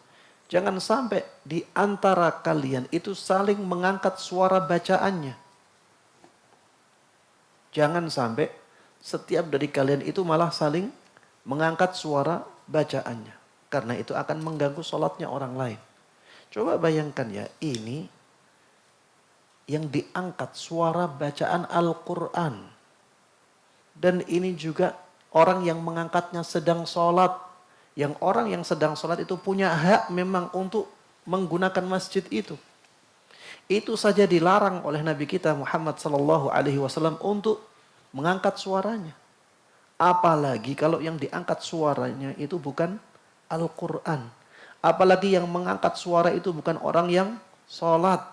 Jangan sampai di antara kalian itu saling mengangkat suara bacaannya. Jangan sampai setiap dari kalian itu malah saling mengangkat suara bacaannya. Karena itu akan mengganggu sholatnya orang lain. Coba bayangkan ya, ini yang diangkat suara bacaan Al-Quran. Dan ini juga orang yang mengangkatnya sedang sholat. Yang orang yang sedang sholat itu punya hak memang untuk menggunakan masjid itu. Itu saja dilarang oleh Nabi kita Muhammad Sallallahu Alaihi Wasallam untuk mengangkat suaranya. Apalagi kalau yang diangkat suaranya itu bukan Al-Quran. Apalagi yang mengangkat suara itu bukan orang yang sholat.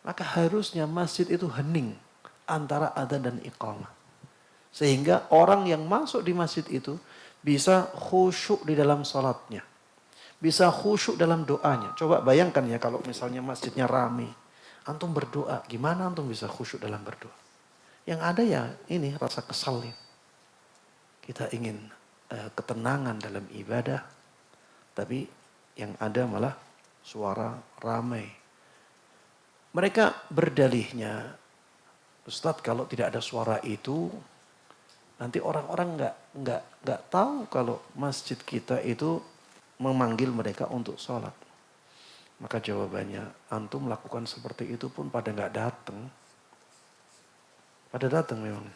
Maka harusnya masjid itu hening antara adzan dan iqamah. Sehingga orang yang masuk di masjid itu bisa khusyuk di dalam sholatnya. Bisa khusyuk dalam doanya. Coba bayangkan ya kalau misalnya masjidnya rame. Antum berdoa, gimana antum bisa khusyuk dalam berdoa? Yang ada ya ini rasa kesalnya. Kita ingin ketenangan dalam ibadah. Tapi yang ada malah suara ramai. Mereka berdalihnya, Ustadz kalau tidak ada suara itu, nanti orang-orang nggak tahu kalau masjid kita itu memanggil mereka untuk sholat. Maka jawabannya, antum melakukan seperti itu pun pada nggak datang. Pada datang memang,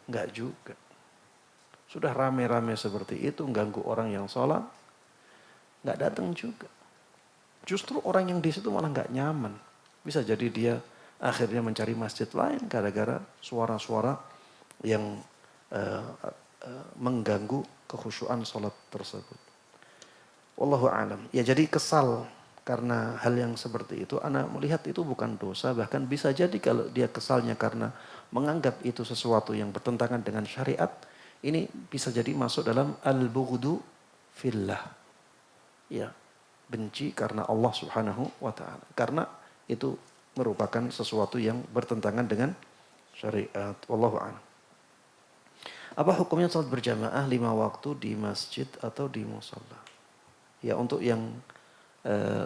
nggak juga. Sudah rame-rame seperti itu, ganggu orang yang sholat, nggak datang juga. Justru orang yang di situ malah nggak nyaman. Bisa jadi dia akhirnya mencari masjid lain gara-gara suara-suara yang mengganggu kekhusyuan sholat tersebut. Wallahu a'lam. Ya jadi kesal karena hal yang seperti itu. Ana melihat itu bukan dosa. Bahkan bisa jadi kalau dia kesalnya karena menganggap itu sesuatu yang bertentangan dengan syariat. Ini bisa jadi masuk dalam al-bughdu fillah. Ya, benci karena Allah Subhanahu wa ta'ala. Karena itu merupakan sesuatu yang bertentangan dengan syariat. Wallahu a'lam. Apa hukumnya sholat berjamaah 5 waktu di masjid atau di musola? Ya untuk yang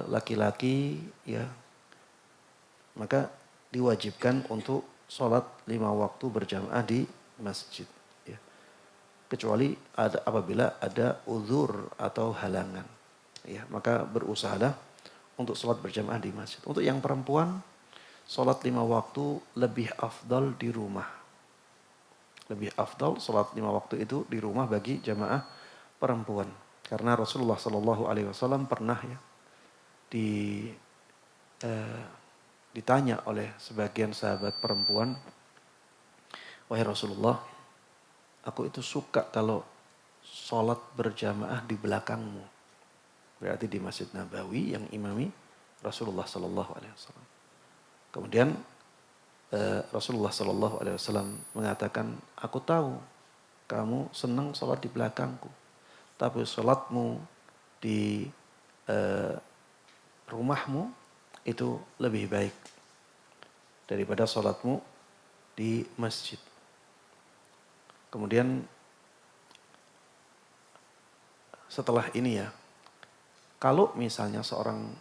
laki-laki ya maka diwajibkan untuk sholat 5 waktu berjamaah di masjid. Ya. Kecuali apabila ada uzur atau halangan. Ya, maka berusahalah untuk sholat berjamaah di masjid. Untuk yang perempuan, sholat 5 waktu lebih afdal di rumah. Lebih afdal sholat 5 waktu itu di rumah bagi jamaah perempuan. Karena Rasulullah Shallallahu Alaihi Wasallam pernah ya di ditanya oleh sebagian sahabat perempuan, wahai Rasulullah, aku itu suka kalau sholat berjamaah di belakangmu. Berarti di Masjid Nabawi yang imami Rasulullah Shallallahu Alaihi Wasallam. Kemudian Rasulullah Shallallahu Alaihi Wasallam mengatakan, aku tahu kamu senang sholat di belakangku, tapi sholatmu di rumahmu itu lebih baik daripada sholatmu di masjid. Kemudian setelah ini ya, kalau misalnya seorang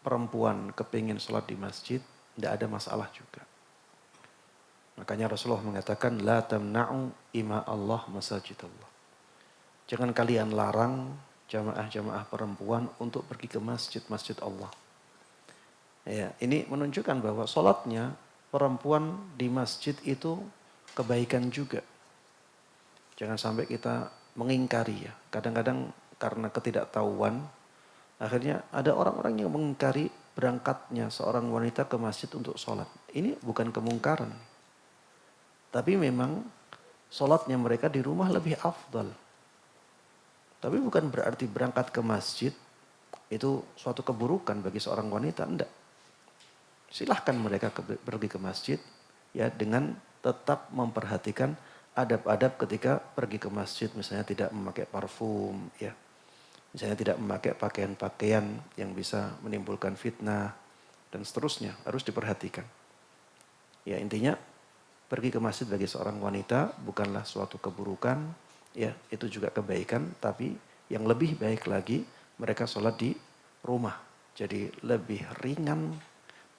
perempuan kepingin sholat di masjid, tidak ada masalah juga. Makanya Rasulullah mengatakan, la tamna'u ima Allah masajid Allah. Jangan kalian larang jamaah-jamaah perempuan untuk pergi ke masjid-masjid Allah. Ya, ini menunjukkan bahwa sholatnya perempuan di masjid itu kebaikan juga. Jangan sampai kita mengingkari ya. Kadang-kadang karena ketidaktahuan, akhirnya ada orang-orang yang mengingkari berangkatnya seorang wanita ke masjid untuk sholat. Ini bukan kemungkaran. Tapi memang sholatnya mereka di rumah lebih afdal. Tapi bukan berarti berangkat ke masjid itu suatu keburukan bagi seorang wanita, enggak. Silahkan mereka pergi ke masjid ya dengan tetap memperhatikan adab-adab ketika pergi ke masjid, misalnya tidak memakai parfum ya. Misalnya tidak memakai pakaian-pakaian yang bisa menimbulkan fitnah dan seterusnya, harus diperhatikan. Ya intinya pergi ke masjid bagi seorang wanita bukanlah suatu keburukan, ya itu juga kebaikan, tapi yang lebih baik lagi mereka sholat di rumah. Jadi lebih ringan,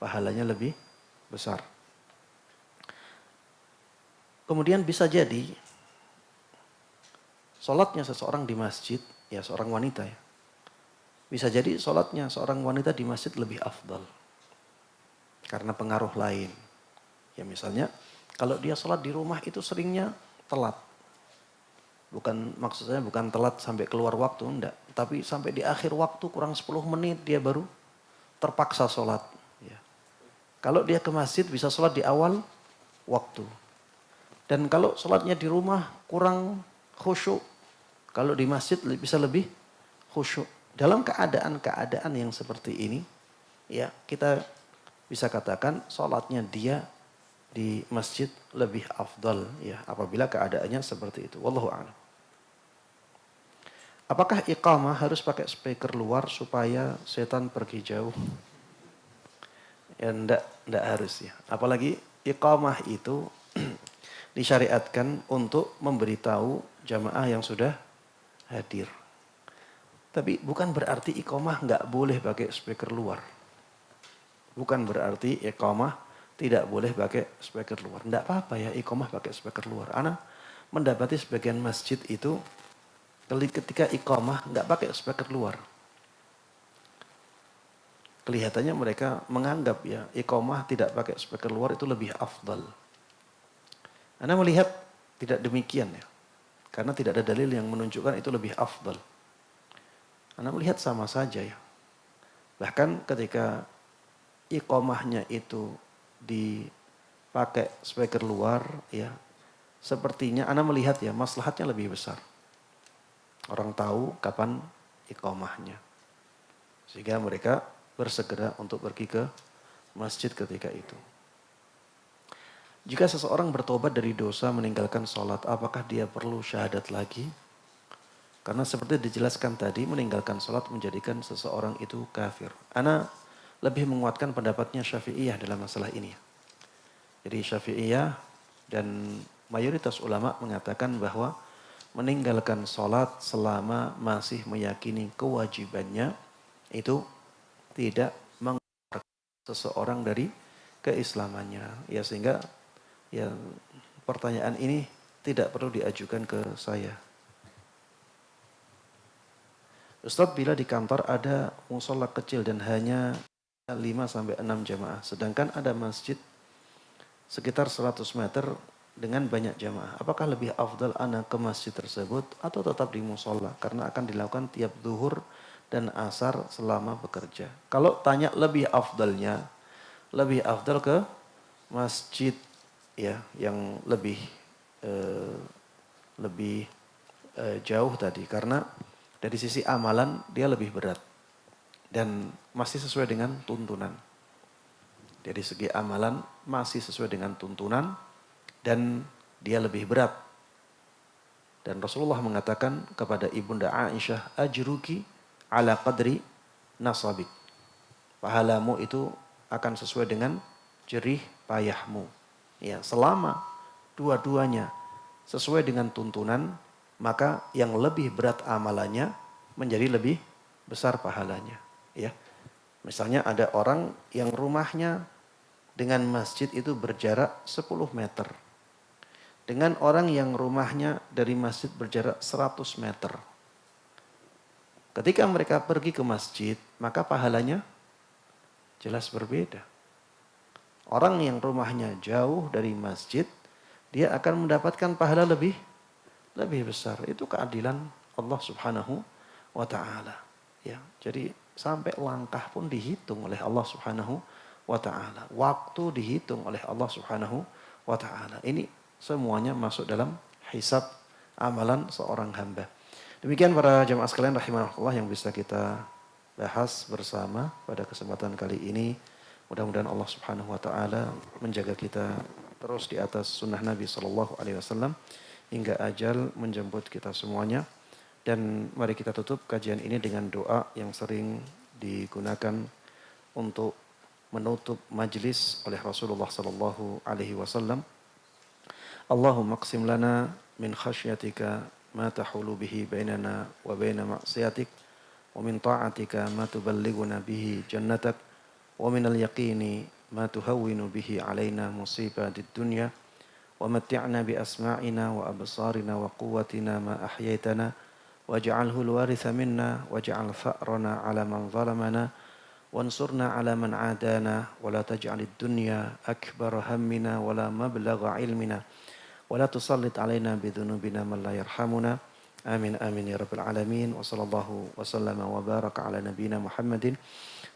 pahalanya lebih besar. Kemudian bisa jadi sholatnya seseorang di masjid, ya seorang wanita ya. Bisa jadi sholatnya seorang wanita di masjid lebih afdal. Karena pengaruh lain. Ya misalnya kalau dia sholat di rumah itu seringnya telat. Maksudnya bukan telat sampai keluar waktu, enggak. Tapi sampai di akhir waktu kurang 10 menit dia baru terpaksa sholat. Ya. Kalau dia ke masjid bisa sholat di awal waktu. Dan kalau sholatnya di rumah kurang khusyuk. Kalau di masjid bisa lebih khusyuk. Dalam keadaan-keadaan yang seperti ini, ya kita bisa katakan sholatnya dia di masjid lebih afdal ya apabila keadaannya seperti itu. Wallahu a'lam. Apakah iqamah harus pakai speaker luar supaya setan pergi jauh? Ya enggak harus ya. Apalagi iqamah itu disyariatkan untuk memberitahu jamaah yang sudah hadir. Tapi bukan berarti iqamah enggak boleh pakai speaker luar. Bukan berarti iqamah tidak boleh pakai speaker luar. Enggak apa-apa ya iqamah pakai speaker luar. Ana mendapati sebagian masjid itu ketika iqamah enggak pakai speaker luar. Kelihatannya mereka menganggap ya iqamah tidak pakai speaker luar itu lebih afdal. Ana melihat tidak demikian ya. Karena tidak ada dalil yang menunjukkan itu lebih afdal. Ana melihat sama saja ya. Bahkan ketika iqamahnya itu dipakai speaker luar ya, sepertinya ana melihat ya maslahatnya lebih besar. Orang tahu kapan iqamahnya. Sehingga mereka bersegera untuk pergi ke masjid ketika itu. Jika seseorang bertobat dari dosa meninggalkan sholat, apakah dia perlu syahadat lagi? Karena seperti dijelaskan tadi, meninggalkan sholat menjadikan seseorang itu kafir. Ana lebih menguatkan pendapatnya Syafi'iyah dalam masalah ini. Jadi Syafi'iyah dan mayoritas ulama mengatakan bahwa meninggalkan sholat selama masih meyakini kewajibannya itu tidak mengeluarkan seseorang dari keislamannya. Ya sehingga ya pertanyaan ini tidak perlu diajukan ke saya. Ustadz, bila di kantor ada musola kecil dan hanya 5-6 jamaah, sedangkan ada masjid sekitar 100 meter dengan banyak jamaah, apakah lebih afdal ana ke masjid tersebut atau tetap di musola? Karena akan dilakukan tiap zuhur dan asar selama bekerja. Kalau tanya lebih afdalnya, lebih afdal ke masjid ya yang eh, lebih jauh tadi, karena dari sisi amalan dia lebih berat dan masih sesuai dengan tuntunan. Dari segi amalan masih sesuai dengan tuntunan dan dia lebih berat. Dan Rasulullah mengatakan kepada Ibunda Aisyah, ajruki ala qadri nasabik. Pahalamu itu akan sesuai dengan jerih payahmu. Ya, selama dua-duanya sesuai dengan tuntunan, maka yang lebih berat amalannya menjadi lebih besar pahalanya. Ya, misalnya ada orang yang rumahnya dengan masjid itu berjarak 10 meter. Dengan orang yang rumahnya dari masjid berjarak 100 meter. Ketika mereka pergi ke masjid, maka pahalanya jelas berbeda. Orang yang rumahnya jauh dari masjid, dia akan mendapatkan pahala lebih besar. Itu keadilan Allah Subhanahu wa taala. Ya, jadi sampai langkah pun dihitung oleh Allah Subhanahu wa taala. Waktu dihitung oleh Allah Subhanahu wa taala. Ini semuanya masuk dalam hisab amalan seorang hamba. Demikian para jemaah sekalian rahimakumullah yang bisa kita bahas bersama pada kesempatan kali ini. Mudah-mudahan Allah Subhanahu wa taala menjaga kita terus di atas sunnah Nabi sallallahu alaihi wasallam hingga ajal menjemput kita semuanya. Dan mari kita tutup kajian ini dengan doa yang sering digunakan untuk menutup majlis oleh Rasulullah sallallahu alaihi wasallam. Allahumma qsim lana min khasyatika ma tahulu bihi bainana wa baina ma'siyatik wa min ta'atika ma tuballighuna bihi jannatak wa min al-yaqini ma tuhawwinu bihi alaina musibatid dunya wa matti'na bi asma'ina wa absarina wa quwwatina ma ahyaytana waj'alhu al-waritha minna waj'al fa'rana 'ala man zalamana wansurna 'ala man 'adana wa la taj'alid dunya akbar hammina wa la mablagha 'ilmina wa la tusallit 'alaina bi dhunubina man la yarhamuna. Amin amin ya rabbal alamin. Wa sallallahu wa sallama wa baraka ala nabiyyina Muhammadin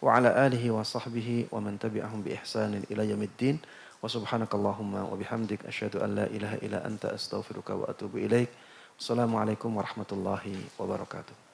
wa ala alihi wa sahbihi wa man tabi'ahum bi ihsanin ila yaumiddin. Wa subhanakallahumma wa bihamdik asyhadu an la ilaha illa anta astaghfiruka wa atubu ilaik. Assalamualaikum warahmatullahi wabarakatuh.